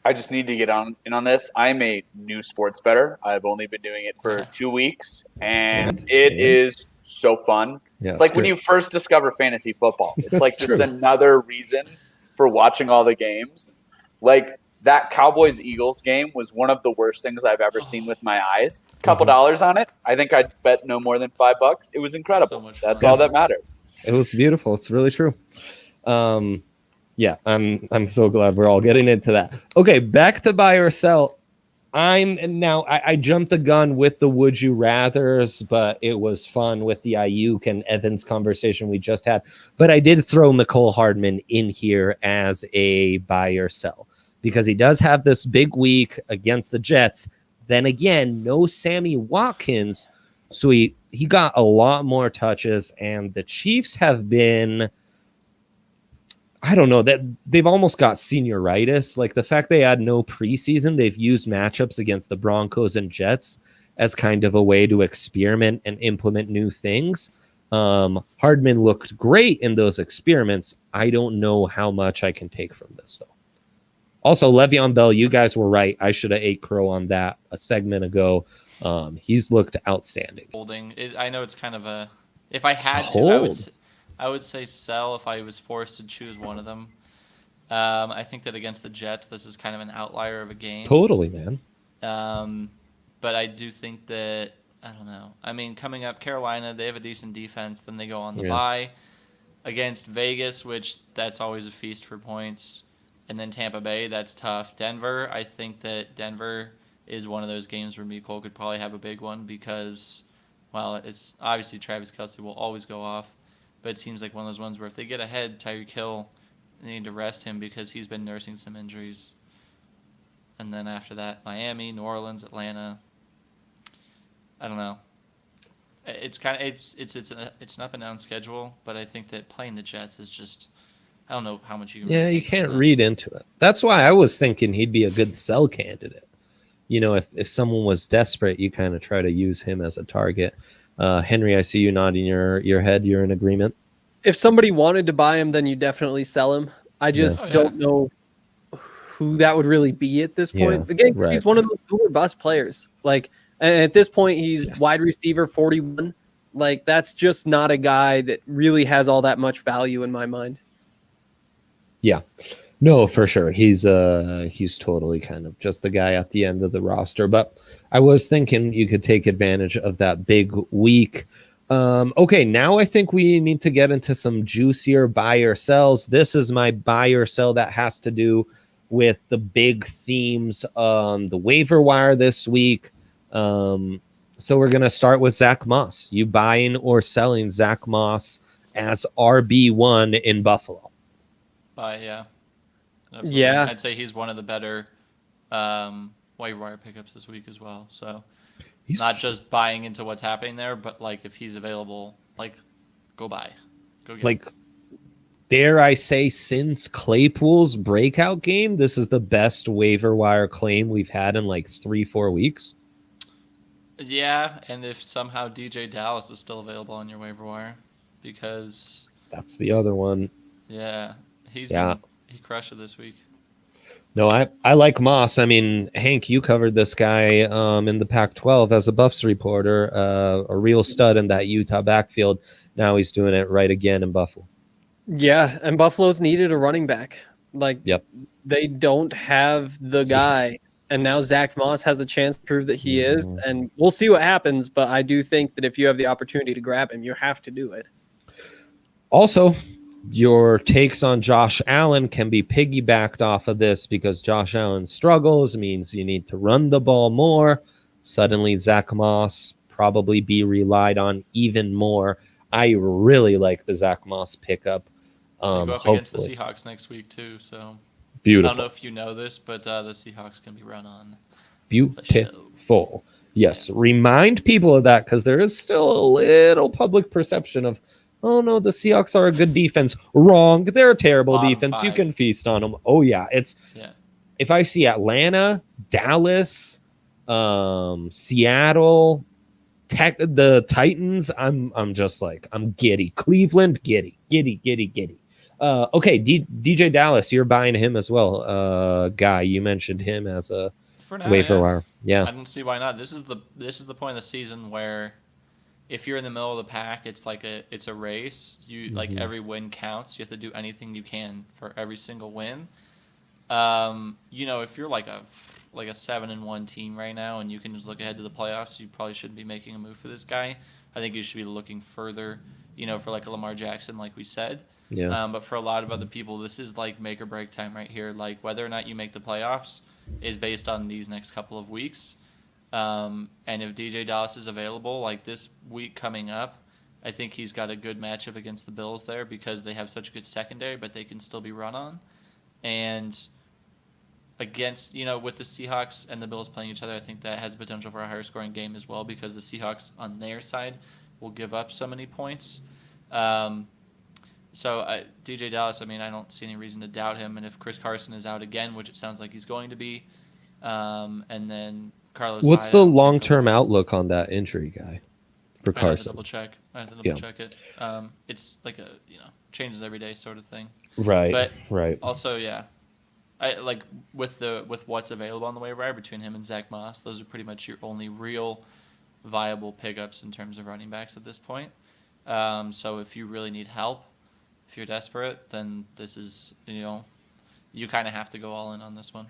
[SPEAKER 4] I just need to get in on this. I'm a new sports bettor. I've only been doing it for 2 weeks, and it is so fun.
[SPEAKER 1] Yeah,
[SPEAKER 4] it's like when you first discover fantasy football. It's like just another reason for watching all the games. Like that Cowboys-Eagles game was one of the worst things I've ever seen with my eyes. Couple dollars on it. I think I'd bet no more than $5. It was incredible.
[SPEAKER 2] So much
[SPEAKER 4] That's
[SPEAKER 2] fun.
[SPEAKER 4] all that matters.
[SPEAKER 1] It was beautiful. It's really true. Yeah, I'm so glad we're all getting into that. Okay, back to buy or sell. I jumped the gun with the would you rathers, but it was fun with the Ayuk and Evans conversation we just had. But I did throw Mecole Hardman in here as a buy or sell because he does have this big week against the Jets. Then again, no Sammy Watkins, so he got a lot more touches, and the Chiefs have been, I don't know, that they've almost got senioritis. Like the fact they had no preseason, they've used matchups against the Broncos and Jets as kind of a way to experiment and implement new things. Hardman looked great in those experiments. I don't know how much I can take from this, though. Also, Le'Veon Bell, you guys were right. I should have ate crow on that a segment ago. He's looked outstanding.
[SPEAKER 2] Holding. I know it's kind of a. If I had to, I would say sell if I was forced to choose one of them. I think that against the Jets, this is kind of an outlier of a game.
[SPEAKER 1] Totally, man.
[SPEAKER 2] but I do think that, I don't know. I mean, coming up, Carolina, they have a decent defense. Then they go on the bye against Vegas, which that's always a feast for points. And then Tampa Bay, that's tough. Denver, I think that Denver is one of those games where Cole could probably have a big one because, well, it's obviously Travis Kelce will always go off. But it seems like one of those ones where if they get ahead, Tyreek Hill, they need to rest him because he's been nursing some injuries. And then after that, Miami, New Orleans, Atlanta. I don't know. It's kind of it's an up and down schedule, but I think that playing the Jets is just, I don't know how much you can.
[SPEAKER 1] Yeah, you can't read into it. That's why I was thinking he'd be a good sell candidate. You know, if someone was desperate, you kind of try to use him as a target. Henry, I see you nodding your head. You're in agreement.
[SPEAKER 3] If somebody wanted to buy him, then you definitely sell him. I just don't know who that would really be at this point. Again, he's one of those boom or bust players. Like, and at this point, he's wide receiver 41. Like, that's just not a guy that really has all that much value in my mind.
[SPEAKER 1] Yeah, no, for sure. He's totally kind of just the guy at the end of the roster. But I was thinking you could take advantage of that big week. Okay, now I think we need to get into some juicier buy or sells. This is my buy or sell that has to do with the big themes on the waiver wire this week. So we're going to start with Zach Moss. You buying or selling Zach Moss as RB1 in Buffalo?
[SPEAKER 2] Buy, yeah. Absolutely. Yeah. I'd say he's one of the better waiver wire pickups this week as well. So not just buying into what's happening there, but like if he's available, like go buy. Go get him.
[SPEAKER 1] Dare I say, since Claypool's breakout game, this is the best waiver wire claim we've had in like 3-4 weeks.
[SPEAKER 2] Yeah, and if somehow DJ Dallas is still available on your waiver wire, because
[SPEAKER 1] that's the other one.
[SPEAKER 2] Yeah, he crushed it this week.
[SPEAKER 1] No, I like Moss. I mean, Hank, you covered this guy in the Pac-12 as a Buffs reporter, a real stud in that Utah backfield. Now he's doing it right again in Buffalo.
[SPEAKER 3] Yeah, and Buffalo's needed a running back. Like, they don't have the guy, and now Zach Moss has a chance to prove that he is, and we'll see what happens, but I do think that if you have the opportunity to grab him, you have to do it.
[SPEAKER 1] Also, your takes on Josh Allen can be piggybacked off of this because Josh Allen struggles, means you need to run the ball more. Suddenly, Zach Moss probably be relied on even more. I really like the Zach Moss pickup.
[SPEAKER 2] They go up against the Seahawks next week, too. So
[SPEAKER 1] beautiful.
[SPEAKER 2] I don't know if you know this, but the Seahawks can be run on.
[SPEAKER 1] Beautiful. Yes. Remind people of that because there is still a little public perception of, oh, no, the Seahawks are a good defense. Wrong. They're a terrible defense. 5. You can feast on them. Oh, yeah. If I see Atlanta, Dallas, Seattle, the Titans, I'm just like, I'm giddy. Cleveland, giddy. Okay, DJ Dallas, you're buying him as well. Guy, you mentioned him as a waiver wire. Yeah,
[SPEAKER 2] I don't see why not. This is the point of the season where if you're in the middle of the pack, it's like it's a race. You like every win counts. You have to do anything you can for every single win. If you're like a 7-1 team right now and you can just look ahead to the playoffs, you probably shouldn't be making a move for this guy. I think you should be looking further, for like a Lamar Jackson, like we said.
[SPEAKER 1] Yeah.
[SPEAKER 2] But for a lot of other people, this is like make or break time right here. Like whether or not you make the playoffs is based on these next couple of weeks. And if DJ Dallas is available, like this week coming up, I think he's got a good matchup against the Bills there because they have such a good secondary, but they can still be run on. And against, with the Seahawks and the Bills playing each other, I think that has potential for a higher scoring game as well because the Seahawks on their side will give up so many points. So DJ Dallas, I don't see any reason to doubt him. And if Chris Carson is out again, which it sounds like he's going to be, and then Carlos.
[SPEAKER 1] What's the long-term outlook on that injury guy for Carson?
[SPEAKER 2] I have to double check it. It's like a changes every day sort of thing.
[SPEAKER 1] Right.
[SPEAKER 2] But
[SPEAKER 1] right.
[SPEAKER 2] Also, yeah. I like with what's available on the waiver wire between him and Zach Moss, those are pretty much your only real viable pickups in terms of running backs at this point. So if you really need help, if you're desperate, then this is you kind of have to go all in on this one.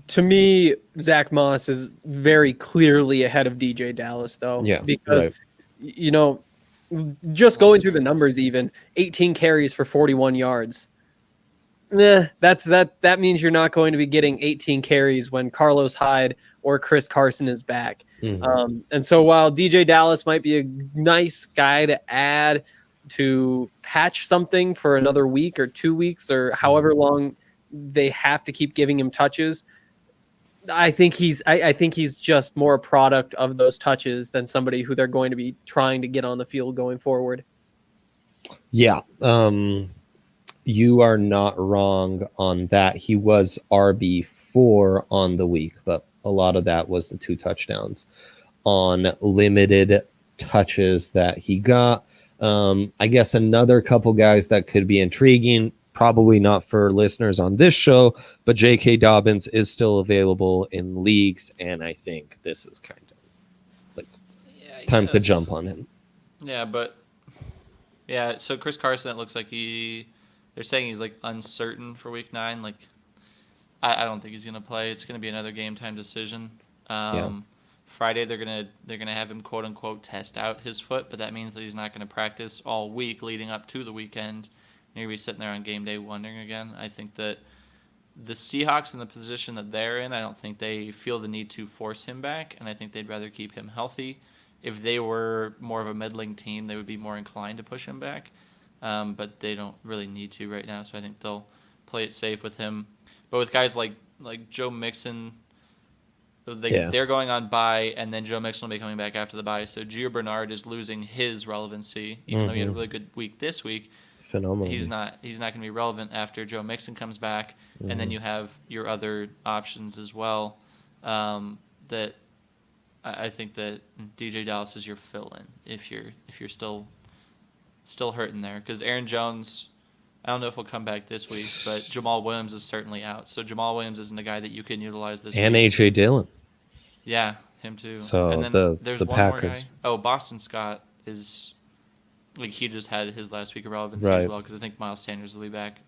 [SPEAKER 3] To me, Zach Moss is very clearly ahead of DJ Dallas, though.
[SPEAKER 1] Yeah,
[SPEAKER 3] because
[SPEAKER 1] right.
[SPEAKER 3] you know, just going through the numbers, even 18 carries for 41 yards. That means you're not going to be getting 18 carries when Carlos Hyde or Chris Carson is back. And so while DJ Dallas might be a nice guy to add to patch something for another week or 2 weeks or however long they have to keep giving him touches, I think he's just more a product of those touches than somebody who they're going to be trying to get on the field going forward.
[SPEAKER 1] Yeah. You are not wrong on that. He was RB4 on the week, but a lot of that was the 2 touchdowns on limited touches that he got. I guess another couple guys that could be intriguing, probably not for listeners on this show, but J.K. Dobbins is still available in leagues, and I think this is kind of like it's time to jump on him.
[SPEAKER 2] Yeah, but so Chris Carson, it looks like they're saying he's like uncertain for week 9. Like, I don't think he's gonna play. It's gonna be another game time decision. Friday they're gonna have him quote unquote test out his foot, but that means that he's not gonna practice all week leading up to the weekend. You're gonna be sitting there on game day wondering again. I think that the Seahawks in the position that they're in, I don't think they feel the need to force him back, and I think they'd rather keep him healthy. If they were more of a middling team, they would be more inclined to push him back. But they don't really need to right now, so I think they'll play it safe with him. But with guys like Joe Mixon, they're going on bye, and then Joe Mixon will be coming back after the bye. So Gio Bernard is losing his relevancy, even though he had a really good week this week.
[SPEAKER 1] Phenomenal.
[SPEAKER 2] He's not going to be relevant after Joe Mixon comes back, and then you have your other options as well. That I think that DJ Dallas is your fill-in if you're still hurting there, because Aaron Jones, I don't know if he'll come back this week, but Jamal Williams is certainly out. So Jamal Williams isn't a guy that you can utilize this week.
[SPEAKER 1] And A.J. Dillon.
[SPEAKER 2] Yeah, him too.
[SPEAKER 1] So
[SPEAKER 2] and then there's
[SPEAKER 1] the
[SPEAKER 2] one
[SPEAKER 1] Packers.
[SPEAKER 2] more guy. Oh, Boston Scott is like he just had his last week of relevancy
[SPEAKER 1] Right.
[SPEAKER 2] as well, because I think Miles Sanders will be back.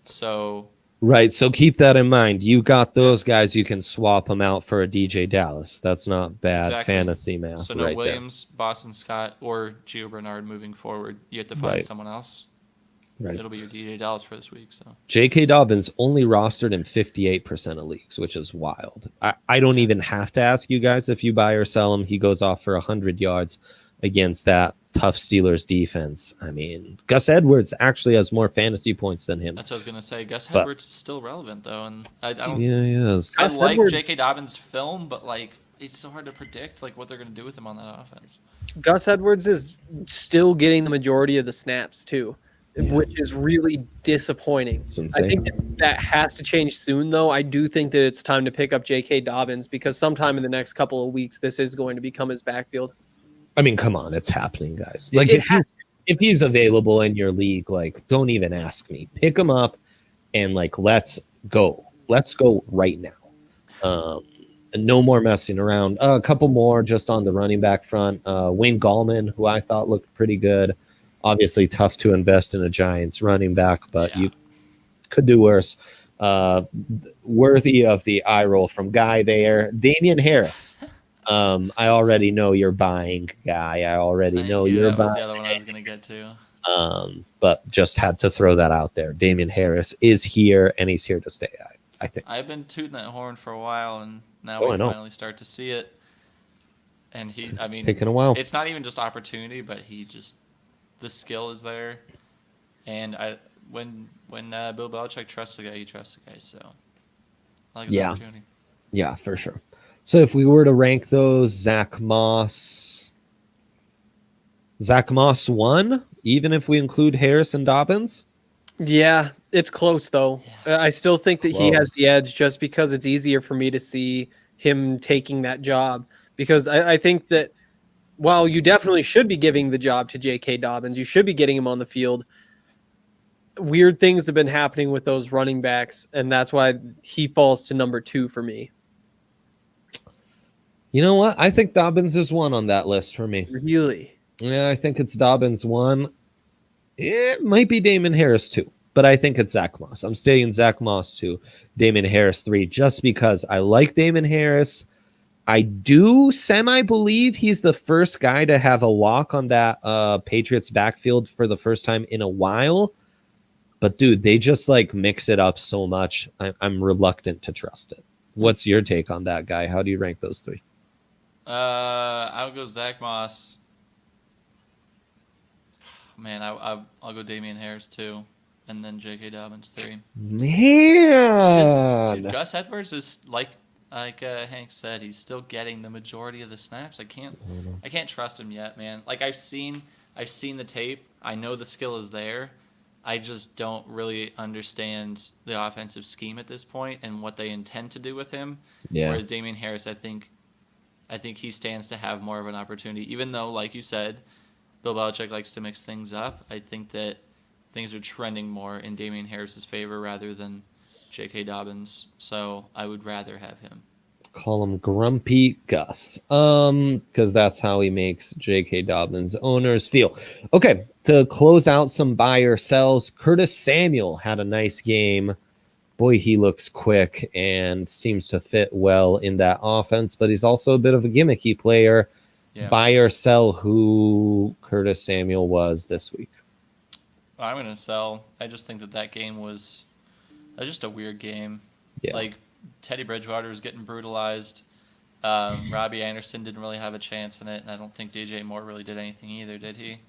[SPEAKER 2] So
[SPEAKER 1] Right, so keep that in mind. You got those guys, you can swap them out for a DJ Dallas. That's not bad fantasy math.
[SPEAKER 2] So no
[SPEAKER 1] right
[SPEAKER 2] Williams, Boston Scott, or Gio Bernard moving forward. You have to find someone else.
[SPEAKER 1] Right.
[SPEAKER 2] It'll be your DJ Dallas for this week. So
[SPEAKER 1] J.K. Dobbins only rostered in 58% of leagues, which is wild. I don't even have to ask you guys if you buy or sell him. He goes off for 100 yards against that tough Steelers defense. I mean, Gus Edwards actually has more fantasy points than him.
[SPEAKER 2] that's what I was gonna say. Gus Edwards is still relevant though, and I don't.
[SPEAKER 1] Yeah, he is.
[SPEAKER 2] I
[SPEAKER 3] Gus
[SPEAKER 2] like
[SPEAKER 3] Edwards-
[SPEAKER 2] J.K. Dobbins' film, but like it's so hard to predict like what they're gonna do with him on that offense.
[SPEAKER 3] Gus Edwards is still getting the majority of the snaps too, which is really disappointing.
[SPEAKER 1] It's insane.
[SPEAKER 3] I think that has to change soon, though. I do think that it's time to pick up J.K. Dobbins because sometime in the next couple of weeks, this is going to become his backfield.
[SPEAKER 1] I mean, come on, it's happening, guys. Like if he's available in your league, like don't even ask me. Pick him up and like let's go. Let's go right now. And no more messing around. A couple more just on the running back front. Wayne Gallman, who I thought looked pretty good. Obviously tough to invest in a Giants running back, but you could do worse. Worthy of the eye roll from Guy there. Damien Harris. I already know you're buying, Guy. I already know you're
[SPEAKER 2] that was
[SPEAKER 1] buying.
[SPEAKER 2] the other one I was gonna get to.
[SPEAKER 1] But just had to throw that out there. Damien Harris is here, and he's here to stay, I think.
[SPEAKER 2] I've been tooting that horn for a while, and now we finally start to see it. And
[SPEAKER 1] Taking a while.
[SPEAKER 2] It's not even just opportunity, but the skill is there. And when Bill Belichick trusts the guy, he trusts the guy. So I like his opportunity.
[SPEAKER 1] Yeah, for sure. So if we were to rank those, Zach Moss 1, even if we include Harris and Dobbins?
[SPEAKER 3] Yeah, it's close, though.
[SPEAKER 2] Yeah.
[SPEAKER 3] I still think that he has the edge just because it's easier for me to see him taking that job. Because I think that while you definitely should be giving the job to J.K. Dobbins, you should be getting him on the field, weird things have been happening with those running backs, and that's why he falls to number 2 for me.
[SPEAKER 1] You know what? I think Dobbins is 1 on that list for me.
[SPEAKER 3] Really?
[SPEAKER 1] Yeah, I think it's Dobbins 1. It might be Damon Harris 2. but I think it's Zach Moss. I'm staying Zach Moss 2, Damien Harris 3, just because I like Damien Harris. I do semi-believe he's the first guy to have a lock on that Patriots backfield for the first time in a while. But, dude, they just, like, mix it up so much. I'm reluctant to trust it. What's your take on that guy? How do you rank those 3?
[SPEAKER 2] I'll go Zach Moss. Man, I'll go Damien Harris 2, and then J.K. Dobbins 3.
[SPEAKER 1] Man!
[SPEAKER 2] Dude, Gus Edwards is like Hank said, he's still getting the majority of the snaps. I can't trust him yet, man. Like I've seen the tape. I know the skill is there. I just don't really understand the offensive scheme at this point and what they intend to do with him.
[SPEAKER 1] Yeah.
[SPEAKER 2] Whereas Damien Harris, I think he stands to have more of an opportunity. Even though, like you said, Bill Belichick likes to mix things up. I think that things are trending more in Damien Harris's favor rather than J.K. Dobbins, so I would rather have him.
[SPEAKER 1] Call him Grumpy Gus, because that's how he makes J.K. Dobbins owners feel. Okay, to close out some buy or sells, Curtis Samuel had a nice game. Boy, he looks quick and seems to fit well in that offense, but he's also a bit of a gimmicky player. Yeah. Buy or sell who Curtis Samuel was this week?
[SPEAKER 2] I'm going to sell. I just think that game was just a weird game.
[SPEAKER 1] Yeah.
[SPEAKER 2] Like, Teddy Bridgewater was getting brutalized. Robbie Anderson didn't really have a chance in it, and I don't think DJ Moore really did anything either, did he?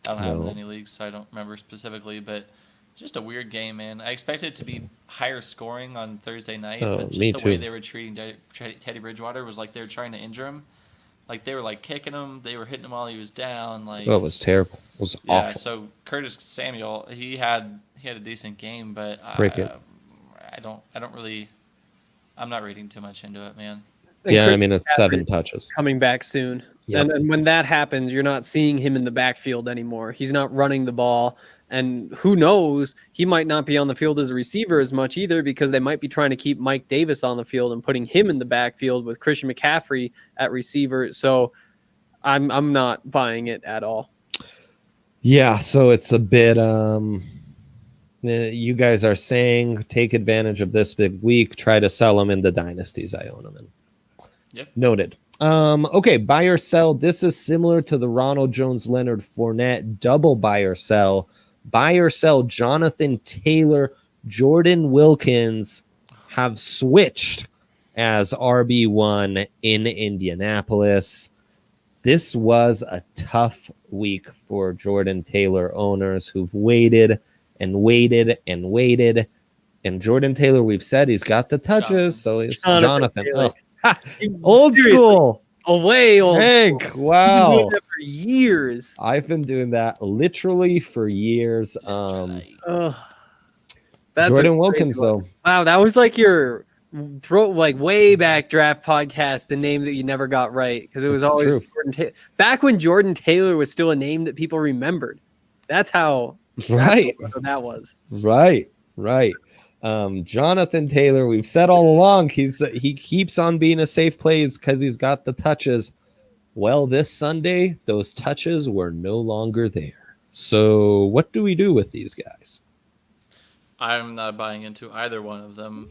[SPEAKER 2] I don't have him in any leagues, so I don't remember specifically, but just a weird game, man. I expected it to be higher scoring on Thursday night, but just the way they were treating Teddy Bridgewater was like they were trying to injure him. Like, they were, like, kicking him. They were hitting him while he was down. Like,
[SPEAKER 1] it was terrible. It was awful.
[SPEAKER 2] Yeah, so Curtis Samuel, he had a decent game, but I'm not reading too much into it, man.
[SPEAKER 1] Yeah, I mean, it's 7 touches.
[SPEAKER 3] Coming back soon.
[SPEAKER 1] Yep.
[SPEAKER 3] And when that happens, you're not seeing him in the backfield anymore. He's not running the ball. And who knows, he might not be on the field as a receiver as much either, because they might be trying to keep Mike Davis on the field and putting him in the backfield with Christian McCaffrey at receiver. So I'm not buying it at all.
[SPEAKER 1] Yeah, so it's a bit you guys are saying take advantage of this big week, try to sell them in the dynasties I own them in.
[SPEAKER 2] Yep.
[SPEAKER 1] Noted. Okay, buy or sell. This is similar to the Ronald Jones Leonard Fournette double buy or sell. Buy or sell Jonathan Taylor, Jordan Wilkins have switched as RB1 in Indianapolis. This was a tough week for Jordan Taylor owners who've waited and waited and waited. And Jordan Taylor, we've said he's got the touches, so it's Jonathan. Old
[SPEAKER 3] Seriously.
[SPEAKER 1] School.
[SPEAKER 3] Away, old
[SPEAKER 1] Hank,
[SPEAKER 3] school.
[SPEAKER 1] wow.
[SPEAKER 3] You've been doing that for years.
[SPEAKER 1] I've been doing that literally for years.
[SPEAKER 3] That's
[SPEAKER 1] Jordan Wilkins, though.
[SPEAKER 3] Wow, that was like your way back draft podcast, the name that you never got right, because it was
[SPEAKER 1] That's
[SPEAKER 3] always
[SPEAKER 1] true.
[SPEAKER 3] Jordan Taylor. Back when Jordan Taylor was still a name that people remembered. That's how
[SPEAKER 1] Right.
[SPEAKER 3] that was.
[SPEAKER 1] Right. Jonathan Taylor, we've said all along, he keeps on being a safe play because he's got the touches. Well, this Sunday, those touches were no longer there. So what do we do with these guys?
[SPEAKER 2] I'm not buying into either one of them.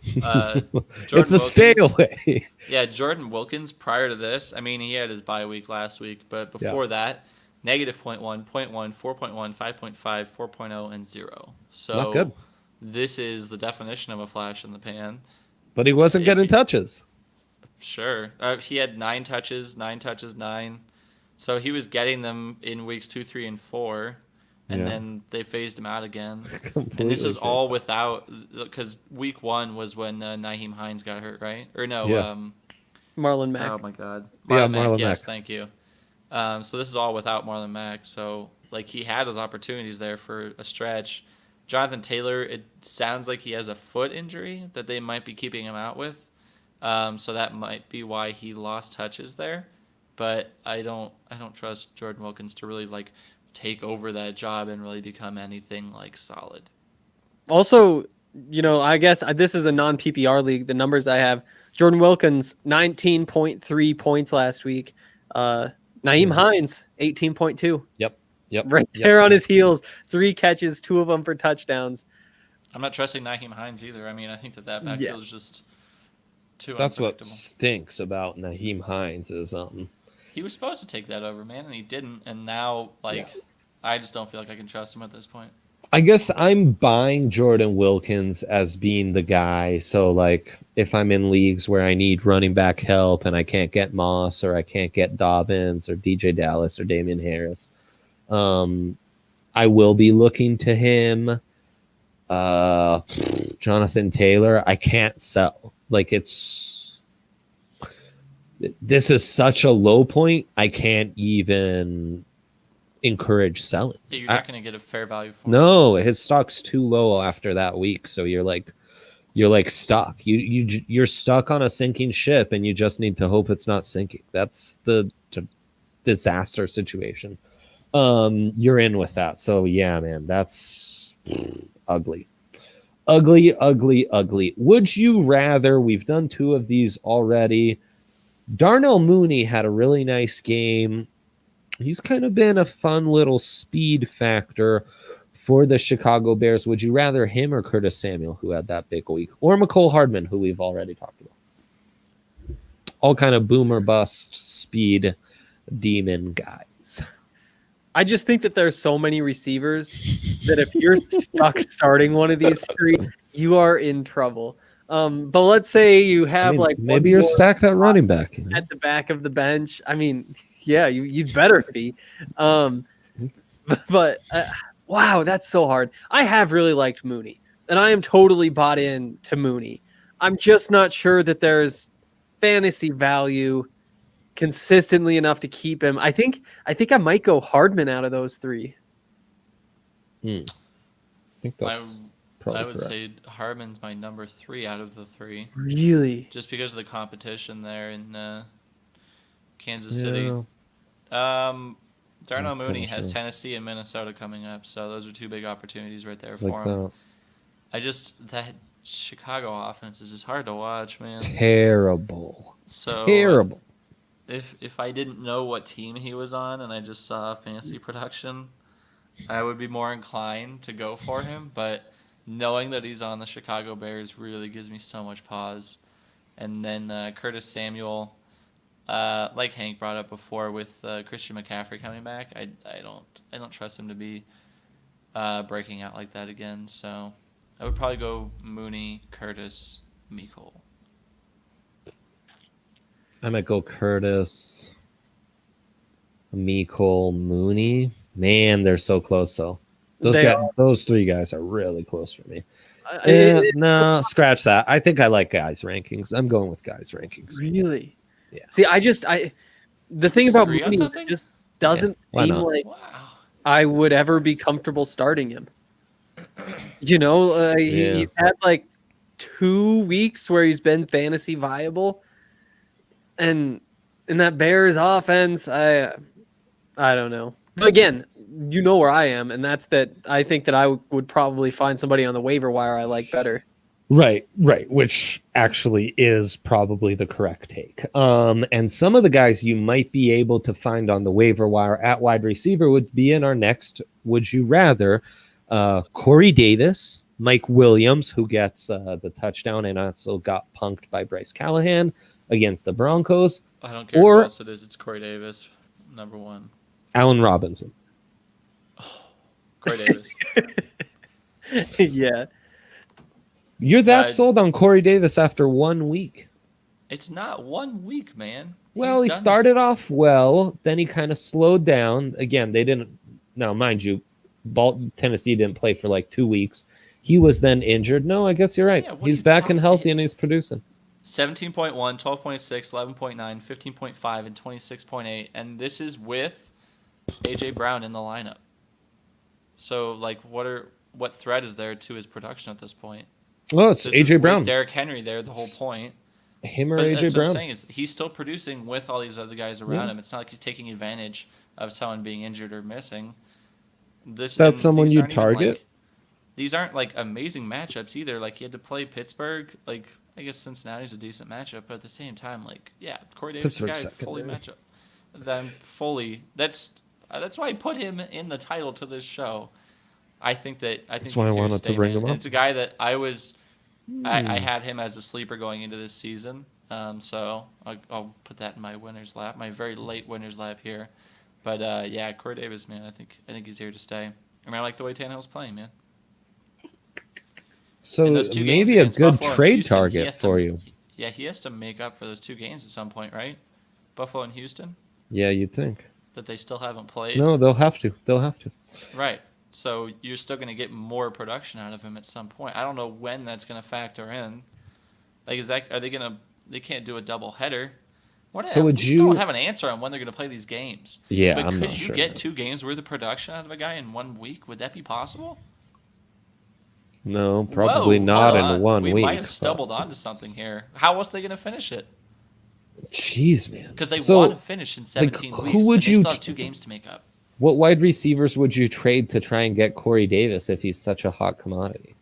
[SPEAKER 1] It's a stay away.
[SPEAKER 2] Yeah, Jordan Wilkins, prior to this, I mean, he had his bye week last week, but before that, negative 0.1, 0.1, 4.1, 5.5, 4.0, and 0. So
[SPEAKER 1] not good.
[SPEAKER 2] This is the definition of a flash in the pan.
[SPEAKER 1] But he wasn't getting touches.
[SPEAKER 2] Sure. He had 9 touches, 9. So he was getting them in weeks 2, 3, and 4. And then they phased him out again. And this is all without, because week 1 was when Nyheim Hines got hurt, right? Or no,
[SPEAKER 3] Marlon Mack.
[SPEAKER 2] Oh my God.
[SPEAKER 1] Marlon Mack.
[SPEAKER 2] Yes, thank you. So this is all without Marlon Mack. So like he had his opportunities there for a stretch. Jonathan Taylor, it sounds like he has a foot injury that they might be keeping him out with. So that might be why he lost touches there. But I don't trust Jordan Wilkins to really like take over that job and really become anything like solid.
[SPEAKER 3] Also, I guess this is a non-PPR league. The numbers I have, Jordan Wilkins, 19.3 points last week. Nyheim Hines, 18.2.
[SPEAKER 1] Yep.
[SPEAKER 3] Right there on his heels. 3 catches, 2 of them for touchdowns.
[SPEAKER 2] I'm not trusting Nyheim Hines either. I mean, I think that backfield is just too
[SPEAKER 1] That's what
[SPEAKER 2] unpredictable.
[SPEAKER 1] stinks about Nyheim Hines is
[SPEAKER 2] He was supposed to take that over, man, and he didn't. And now, I just don't feel like I can trust him at this point.
[SPEAKER 1] I guess I'm buying Jordan Wilkins as being the guy. So, like, if I'm in leagues where I need running back help and I can't get Moss or I can't get Dobbins or DJ Dallas or Damien Harris, I will be looking to him. Jonathan Taylor, I can't sell. Like, this is such a low point. I can't even encourage selling.
[SPEAKER 2] You're not going to get a fair value for him.
[SPEAKER 1] No, his stock's too low after that week, so you're stuck. You're stuck on a sinking ship, and you just need to hope it's not sinking. That's the disaster situation. You're in with that. So yeah, man, that's ugly. Would you rather? We've done 2 of these already. Darnell Mooney had a really nice game. He's kind of been a fun little speed factor for the Chicago Bears. Would you rather him or Curtis Samuel, who had that big week, or McCole Hardman, who we've already talked about? All kind of boomer bust speed demon guys.
[SPEAKER 3] I just think that there's so many receivers that if you're stuck starting one of these 3, you are in trouble. But let's say you have
[SPEAKER 1] maybe you're stacked at running back
[SPEAKER 3] at the back of the bench. I mean, yeah, you'd better be. But wow, that's so hard. I have really liked Mooney, and I am totally bought in to Mooney. I'm just not sure that there's fantasy value consistently enough to keep him. I think I might go Hardman out of those 3.
[SPEAKER 1] I think that's
[SPEAKER 2] I would say Hardman's my number 3 out of the 3.
[SPEAKER 3] Really?
[SPEAKER 2] Just because of the competition there in Kansas City. Darnell Mooney has Tennessee and Minnesota coming up, so those are 2 big opportunities right there for him. That Chicago offense is just hard to watch, man.
[SPEAKER 1] Terrible.
[SPEAKER 2] So
[SPEAKER 1] terrible.
[SPEAKER 2] If I didn't know what team he was on and I just saw fantasy production, I would be more inclined to go for him. But knowing that he's on the Chicago Bears really gives me so much pause. And then Curtis Samuel, like Hank brought up before, with Christian McCaffrey coming back, I don't trust him to be breaking out like that again. So I would probably go Mooney, Curtis, Mecole.
[SPEAKER 1] I might go Curtis, Mecole, Mooney. Man, they're so close though. Those 3 guys are really close for me. No, scratch that. I think I like guys' rankings. I'm going with guys' rankings.
[SPEAKER 3] Really?
[SPEAKER 1] Yeah.
[SPEAKER 3] See, the thing about Mooney just doesn't seem like I would ever be comfortable starting him. He's had 2 weeks where he's been fantasy viable. And in that Bears offense, I don't know. But again, you know where I am, and that's that I think that I would probably find somebody on the waiver wire I like better.
[SPEAKER 1] Right, which actually is probably the correct take. And some of the guys you might be able to find on the waiver wire at wide receiver would be in our next Would You Rather. Corey Davis, Mike Williams, who gets the touchdown and also got punked by Bryce Callahan against the Broncos.
[SPEAKER 2] I don't care who else it is. It's Corey Davis, number 1.
[SPEAKER 1] Allen Robinson.
[SPEAKER 2] Corey Davis.
[SPEAKER 3] Yeah.
[SPEAKER 1] You're that sold on Corey Davis after 1 week.
[SPEAKER 2] It's not 1 week, man.
[SPEAKER 1] Well, he started off well. Then he kind of slowed down. Again, they didn't. Now, mind you, Tennessee didn't play for 2 weeks. He was then injured. No, I guess you're right.
[SPEAKER 2] Yeah,
[SPEAKER 1] he's back and healthy, and he's producing.
[SPEAKER 2] 17.1, 12.6, 11.9, 15.5, and 26.8. And this is with A.J. Brown in the lineup. So, what threat is there to his production at this point?
[SPEAKER 1] Well, it's A.J. Brown.
[SPEAKER 2] Derrick Henry there, the whole point.
[SPEAKER 1] Him or A.J. Brown.
[SPEAKER 2] What I'm saying is he's still producing with all these other guys around him. It's not like he's taking advantage of someone being injured or missing.
[SPEAKER 1] That's someone you target?
[SPEAKER 2] These aren't amazing matchups either. He had to play Pittsburgh. I guess Cincinnati's a decent matchup, but at the same time, Corey Davis is a guy fully matchup. Then fully. That's why I put him in the title to this show. I think
[SPEAKER 1] That's why I
[SPEAKER 2] he's here
[SPEAKER 1] wanted to
[SPEAKER 2] stay,
[SPEAKER 1] bring
[SPEAKER 2] man.
[SPEAKER 1] him
[SPEAKER 2] And
[SPEAKER 1] up.
[SPEAKER 2] it's a guy that I had him as a sleeper going into this season. So I'll put that in my winner's lap, my very late winner's lap here. But yeah, Corey Davis, man, I think he's here to stay. I mean, I like the way Tannehill's playing, man.
[SPEAKER 1] So
[SPEAKER 2] In those 2 games
[SPEAKER 1] maybe a
[SPEAKER 2] against
[SPEAKER 1] good
[SPEAKER 2] Buffalo and
[SPEAKER 1] trade
[SPEAKER 2] Houston, he
[SPEAKER 1] target
[SPEAKER 2] has to-
[SPEAKER 1] for you.
[SPEAKER 2] Yeah, he has to make up for those 2 games at some point, right? Buffalo and Houston,
[SPEAKER 1] Yeah, you'd think.
[SPEAKER 2] that they still haven't played.
[SPEAKER 1] No, they'll have to. They'll have to.
[SPEAKER 2] Right. So you're still going to get more production out of him at some point. I don't know when that's going to factor in. Like, are they going to? They can't do a double header.
[SPEAKER 1] So would
[SPEAKER 2] we
[SPEAKER 1] you-
[SPEAKER 2] still don't have an answer on when they're going to play these games.
[SPEAKER 1] Yeah,
[SPEAKER 2] but
[SPEAKER 1] I'm
[SPEAKER 2] could
[SPEAKER 1] not
[SPEAKER 2] you
[SPEAKER 1] sure.
[SPEAKER 2] get 2 games worth of production out of a guy in 1 week? Would that be possible?
[SPEAKER 1] No, probably
[SPEAKER 2] Whoa,
[SPEAKER 1] not
[SPEAKER 2] hold
[SPEAKER 1] in
[SPEAKER 2] on.
[SPEAKER 1] 1
[SPEAKER 2] we
[SPEAKER 1] week.
[SPEAKER 2] might have stumbled onto something here. How else are they going to finish it?
[SPEAKER 1] Jeez, man.
[SPEAKER 2] Because they
[SPEAKER 1] So,
[SPEAKER 2] want to finish in 17
[SPEAKER 1] who
[SPEAKER 2] weeks.
[SPEAKER 1] would
[SPEAKER 2] and they
[SPEAKER 1] you
[SPEAKER 2] still have
[SPEAKER 1] tr-
[SPEAKER 2] 2 games to make up.
[SPEAKER 1] What wide receivers would you trade to try and get Corey Davis if he's such a hot commodity?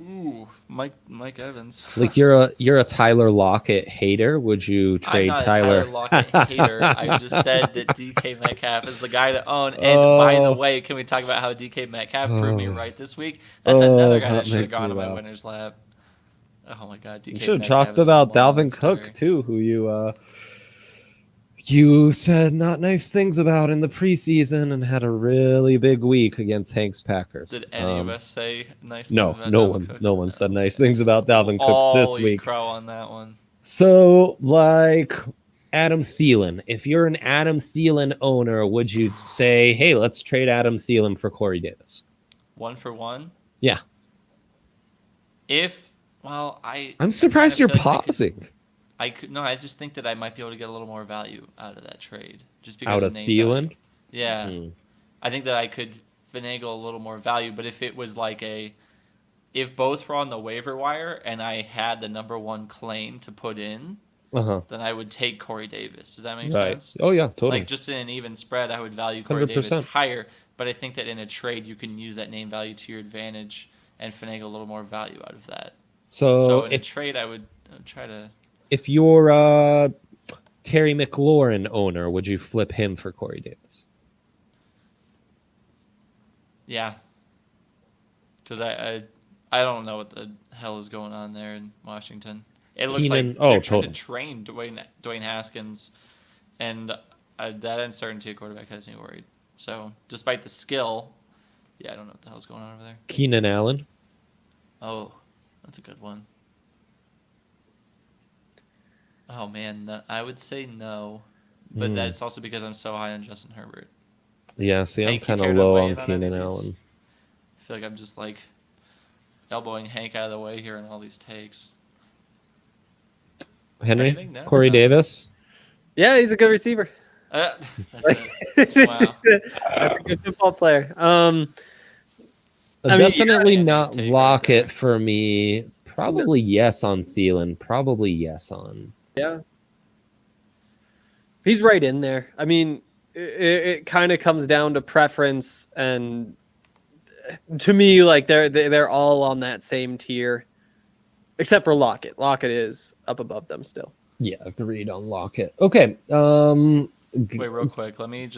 [SPEAKER 2] Ooh, Mike Evans.
[SPEAKER 1] Like you're a Tyler Lockett hater. Would you
[SPEAKER 2] I'm
[SPEAKER 1] trade
[SPEAKER 2] not
[SPEAKER 1] Tyler?
[SPEAKER 2] a Tyler Lockett hater. I just said that DK Metcalf is the guy to own. And by the way, can we talk about how DK Metcalf proved me right this week? That's another guy that should have
[SPEAKER 1] makes
[SPEAKER 2] gone
[SPEAKER 1] me
[SPEAKER 2] to my
[SPEAKER 1] laugh.
[SPEAKER 2] winner's lap. Oh my God, DK
[SPEAKER 1] You should have
[SPEAKER 2] Metcalf
[SPEAKER 1] talked
[SPEAKER 2] is
[SPEAKER 1] about
[SPEAKER 2] a long
[SPEAKER 1] Dalvin Cook
[SPEAKER 2] story.
[SPEAKER 1] too, who you said not nice things about in the preseason and had a really big week against Hank's Packers.
[SPEAKER 2] Did any of us say nice things
[SPEAKER 1] No,
[SPEAKER 2] about
[SPEAKER 1] no
[SPEAKER 2] Dalvin
[SPEAKER 1] one,
[SPEAKER 2] Cook?
[SPEAKER 1] no one said nice things about Dalvin Cook
[SPEAKER 2] All
[SPEAKER 1] this
[SPEAKER 2] eat
[SPEAKER 1] week.
[SPEAKER 2] crow on that one.
[SPEAKER 1] So, like Adam Thielen, if you're an Adam Thielen owner, would you say, "Hey, let's trade Adam Thielen for Corey Davis"?
[SPEAKER 2] 1 for 1.
[SPEAKER 1] Yeah,
[SPEAKER 2] I'm
[SPEAKER 1] surprised you're pausing.
[SPEAKER 2] I just think that I might be able to get a little more value out of that trade, just because
[SPEAKER 1] Out
[SPEAKER 2] of
[SPEAKER 1] of
[SPEAKER 2] name
[SPEAKER 1] Thielen?
[SPEAKER 2] value. Yeah, I think that I could finagle a little more value. But if it was like if both were on the waiver wire and I had the number 1 claim to put in, then I would take Corey Davis. Does that make sense?
[SPEAKER 1] Oh yeah, totally.
[SPEAKER 2] Like just in an even spread, I would value Corey Davis
[SPEAKER 1] 100%.
[SPEAKER 2] higher. But I think that in a trade, you can use that name value to your advantage and finagle a little more value out of that. So in a trade, I would try to.
[SPEAKER 1] If you're a Terry McLaurin owner, would you flip him for Corey Davis?
[SPEAKER 2] Yeah. Because I don't know what the hell is going on there in Washington. It looks like they're trying to train Dwayne Haskins, and that uncertainty at quarterback has me worried. So despite the skill, I don't know what the hell's going on over there.
[SPEAKER 1] Keenan Allen.
[SPEAKER 2] Oh, that's a good one. Oh man, no, I would say no, but that's also because I'm so high on Justin Herbert.
[SPEAKER 1] Yeah, see, I'm
[SPEAKER 2] Hank, you
[SPEAKER 1] kind
[SPEAKER 2] care
[SPEAKER 1] of
[SPEAKER 2] to
[SPEAKER 1] low
[SPEAKER 2] weigh
[SPEAKER 1] on
[SPEAKER 2] in on any
[SPEAKER 1] Keenan
[SPEAKER 2] of these?
[SPEAKER 1] Allen.
[SPEAKER 2] I feel like I'm just like elbowing Hank out of the way here in all these takes.
[SPEAKER 1] Henry,
[SPEAKER 2] Anything? No?
[SPEAKER 1] Corey
[SPEAKER 2] No.
[SPEAKER 1] Davis.
[SPEAKER 3] Yeah, he's a good receiver.
[SPEAKER 2] That's it. Wow.
[SPEAKER 3] That's a good football player. I mean,
[SPEAKER 1] Definitely
[SPEAKER 2] yeah,
[SPEAKER 1] not
[SPEAKER 2] Andy's take right
[SPEAKER 1] Lockett
[SPEAKER 2] there.
[SPEAKER 1] for me. Probably yes on Thielen. Probably yes on.
[SPEAKER 3] Yeah. He's right in there. I mean, it kind of comes down to preference, and to me, like they're all on that same tier, except for Lockett. Lockett is up above them still.
[SPEAKER 1] Yeah, agreed on Lockett. Okay.
[SPEAKER 2] Wait, real quick. Let me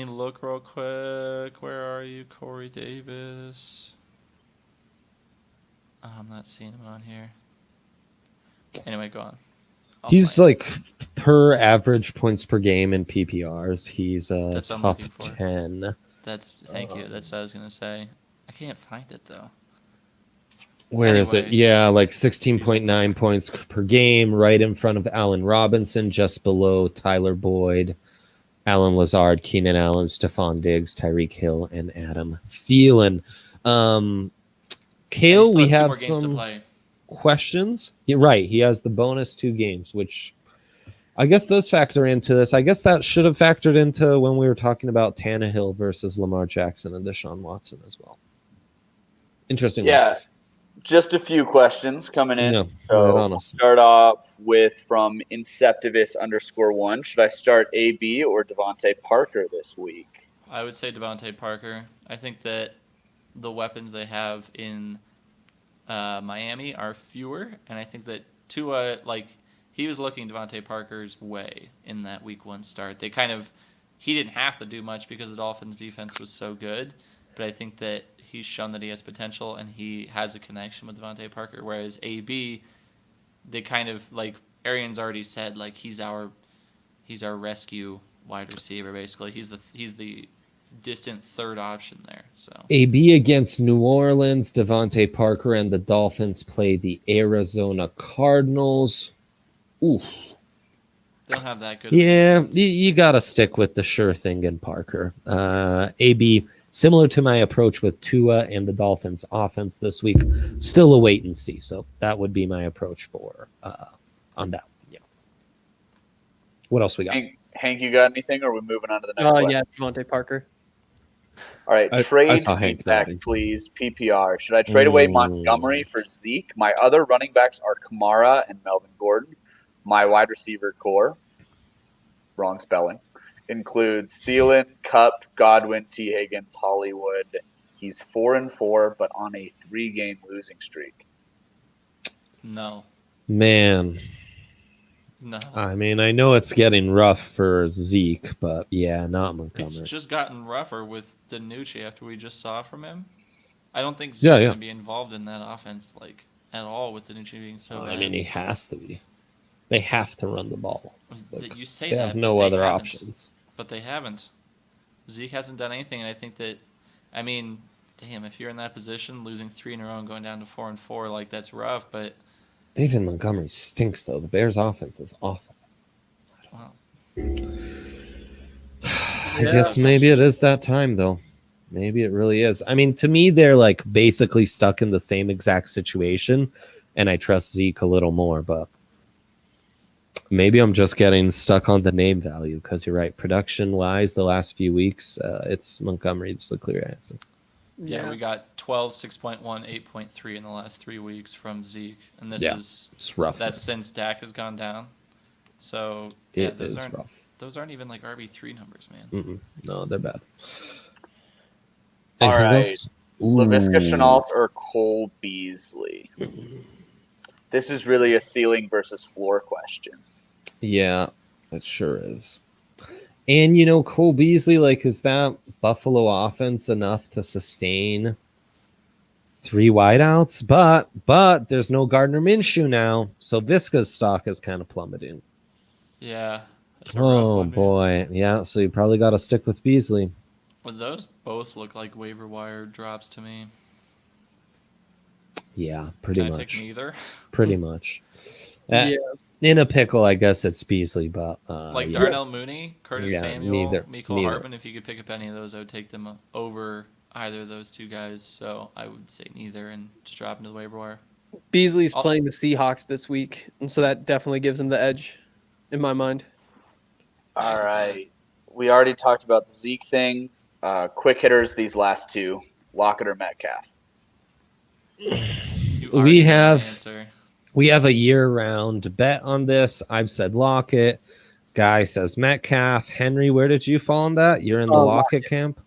[SPEAKER 2] look real quick. Where are you, Corey Davis? Oh, I'm not seeing him on here. Anyway, go on.
[SPEAKER 1] He's like per average points per game in PPRs. He's
[SPEAKER 2] That's what I'm
[SPEAKER 1] top
[SPEAKER 2] looking for.
[SPEAKER 1] 10.
[SPEAKER 2] Thank you. That's what I was gonna say. I can't find it though.
[SPEAKER 1] Where is it?
[SPEAKER 2] Anyway.
[SPEAKER 1] Yeah, like 16.9 points per game, right in front of Allen Robinson, just below Tyler Boyd, Alan Lazard, Keenan Allen, Stephon Diggs, Tyreek Hill, and Adam Thielen. Kale, we have some questions. Yeah, right, he has the bonus 2 games, which I guess those factor into this. I guess that should have factored into when we were talking about Tannehill versus Lamar Jackson and Deshaun Watson as well. Interesting.
[SPEAKER 4] Yeah. Just a few questions coming in.
[SPEAKER 1] Yeah,
[SPEAKER 4] So
[SPEAKER 1] right on
[SPEAKER 4] we'll
[SPEAKER 1] us.
[SPEAKER 4] start off with from Inceptivus_1. Should I start AB or Devontae Parker this week?
[SPEAKER 2] I would say Devontae Parker. I think that the weapons they have in Miami are fewer, and I think that Tua, he was looking Devontae Parker's way in that week 1 start. He didn't have to do much because the Dolphins' defense was so good, but I think that he's shown that he has potential and he has a connection with Devontae Parker. Whereas AB, they kind of like Arian's already said, like he's our rescue wide receiver basically. He's the distant third option there. So
[SPEAKER 1] AB against New Orleans, Devontae Parker and the Dolphins play the Arizona Cardinals. Oof.
[SPEAKER 2] they don't have that good.
[SPEAKER 1] Yeah, you got to stick with the sure thing in Parker. AB, similar to my approach with Tua and the Dolphins offense this week, still a wait and see. So that would be my approach for on that. Yeah. What else we got?
[SPEAKER 4] Hank, you got anything, or are we moving on to the next question?
[SPEAKER 3] Yeah, Devontae Parker.
[SPEAKER 4] All right,
[SPEAKER 1] I
[SPEAKER 4] trade
[SPEAKER 1] saw Hank
[SPEAKER 4] feedback,
[SPEAKER 1] nodding.
[SPEAKER 4] please. PPR. Should I trade away Montgomery for Zeke? My other running backs are Kamara and Melvin Gordon. My wide receiver core, wrong spelling, includes Thielen, Kupp, Godwin, T. Higgins, Hollywood. He's 4-4, but on a 3-game losing streak.
[SPEAKER 2] No.
[SPEAKER 1] Man,
[SPEAKER 2] No.
[SPEAKER 1] I mean, I know it's getting rough for Zeke, but yeah, not Montgomery.
[SPEAKER 2] It's just gotten rougher with DiNucci after we just saw from him. I don't think Zeke's
[SPEAKER 1] Yeah.
[SPEAKER 2] going to be involved in that offense like at all with DiNucci being so bad.
[SPEAKER 1] I mean, he has to be. They have to run the ball. Like,
[SPEAKER 2] You say
[SPEAKER 1] they
[SPEAKER 2] that,
[SPEAKER 1] have
[SPEAKER 2] but
[SPEAKER 1] no
[SPEAKER 2] they
[SPEAKER 1] other
[SPEAKER 2] haven't.
[SPEAKER 1] options.
[SPEAKER 2] But they haven't. Zeke hasn't done anything, and I think that, I mean, damn, if you're in that position, losing 3 in a row and going down to 4-4, like that's rough. But
[SPEAKER 1] David Montgomery stinks, though. The Bears' offense is awful.
[SPEAKER 2] well,
[SPEAKER 1] I guess maybe it is that time, though. Maybe it really is. I mean, to me, they're like basically stuck in the same exact situation, and I trust Zeke a little more, but maybe I'm just getting stuck on the name value because you're right. Production-wise, the last few weeks, it's Montgomery. It's the clear answer.
[SPEAKER 2] yeah, we got 12, 6.1, 8.3 in the last 3 weeks from Zeke, and this
[SPEAKER 1] Yeah,
[SPEAKER 2] is
[SPEAKER 1] It's rough.
[SPEAKER 2] that's since Dak has gone down. So yeah,
[SPEAKER 1] It is rough.
[SPEAKER 2] Those aren't even like RB3 numbers, man.
[SPEAKER 1] Mm-mm. No, they're bad.
[SPEAKER 4] All
[SPEAKER 1] Anything
[SPEAKER 4] right.
[SPEAKER 1] else?
[SPEAKER 4] LaVisca
[SPEAKER 1] Ooh.
[SPEAKER 4] Chenault or Cole Beasley? This is really a ceiling versus floor question.
[SPEAKER 1] Yeah, it sure is. And, you know, Cole Beasley, like, is that Buffalo offense enough to sustain 3 wideouts? But there's no Gardner Minshew now, so Visca's stock is kind of plummeting.
[SPEAKER 2] Yeah. that's a rough
[SPEAKER 1] Oh,
[SPEAKER 2] one, man.
[SPEAKER 1] boy. Yeah, so you probably got to stick with Beasley.
[SPEAKER 2] Well, those both look like waiver wire drops to me.
[SPEAKER 1] Yeah, pretty
[SPEAKER 2] Can I
[SPEAKER 1] much.
[SPEAKER 2] take neither?
[SPEAKER 1] Pretty much.
[SPEAKER 3] Yeah.
[SPEAKER 1] In a pickle, I guess it's Beasley, but
[SPEAKER 2] Like
[SPEAKER 1] yeah.
[SPEAKER 2] Darnell Mooney, Curtis
[SPEAKER 1] Yeah,
[SPEAKER 2] Samuel,
[SPEAKER 1] neither.
[SPEAKER 2] Mecole Hardman. If you could pick up any of those, I would take them over either of those two guys. So I would say neither and just drop into the waiver wire.
[SPEAKER 3] Beasley's
[SPEAKER 2] I'll-
[SPEAKER 3] playing the Seahawks this week, and so that definitely gives him the edge, in my mind.
[SPEAKER 4] All right. We already talked about the Zeke thing. Quick hitters, these last two. Lockett or Metcalf?
[SPEAKER 2] You
[SPEAKER 1] We
[SPEAKER 2] already know the
[SPEAKER 1] have-
[SPEAKER 2] answer.
[SPEAKER 1] We have a year-round bet on this. I've said Lockett. Guy says Metcalf. Henry, where did you fall on that? You're in the Lockett camp?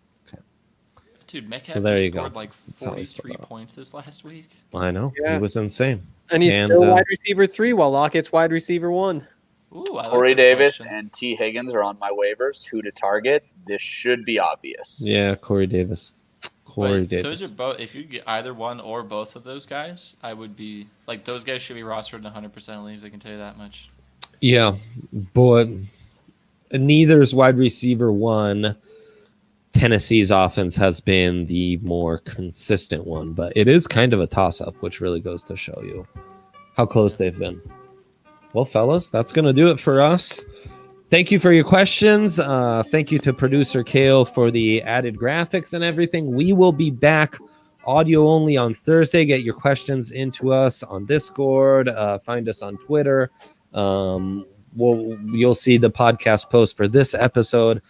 [SPEAKER 2] Dude, Metcalf
[SPEAKER 1] So there
[SPEAKER 2] just
[SPEAKER 1] you go.
[SPEAKER 2] scored like
[SPEAKER 1] That's how I
[SPEAKER 2] 43
[SPEAKER 1] spell that.
[SPEAKER 2] points this last week.
[SPEAKER 1] I know.
[SPEAKER 3] Yeah.
[SPEAKER 1] He was insane.
[SPEAKER 3] And he's
[SPEAKER 1] And,
[SPEAKER 3] still
[SPEAKER 1] uh,
[SPEAKER 3] wide receiver 3, while Lockett's wide receiver 1.
[SPEAKER 2] Ooh, I
[SPEAKER 4] Corey
[SPEAKER 2] like this
[SPEAKER 4] Davis
[SPEAKER 2] question.
[SPEAKER 4] and T. Higgins are on my waivers. Who to target? This should be obvious.
[SPEAKER 1] Yeah, Corey Davis. Corey
[SPEAKER 2] But
[SPEAKER 1] Davis.
[SPEAKER 2] those are both. If you get either one or both of those guys, I would be like those guys should be rostered in 100% of leagues. I can tell you that much.
[SPEAKER 1] Yeah, but neither's wide receiver 1. Tennessee's offense has been the more consistent one, but it is kind of a toss-up, which really goes to show you how close they've been. Well, fellas, that's going to do it for us. Thank you for your questions. Thank you to producer Kale for the added graphics and everything. We will be back audio only on Thursday. Get your questions into us on Discord. Find us on Twitter. You'll see the podcast post for this episode.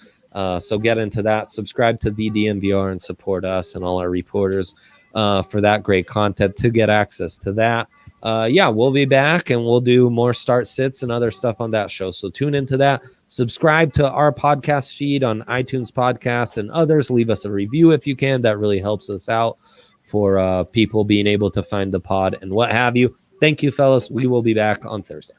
[SPEAKER 1] So get into that. Subscribe to the DNVR and support us and all our reporters for that great content to get access to that. We'll be back and we'll do more start sits and other stuff on that show. So tune into that. Subscribe to our podcast feed on iTunes Podcast and others. Leave us a review if you can. That really helps us out for people being able to find the pod and what have you. Thank you, fellas. We will be back on Thursday.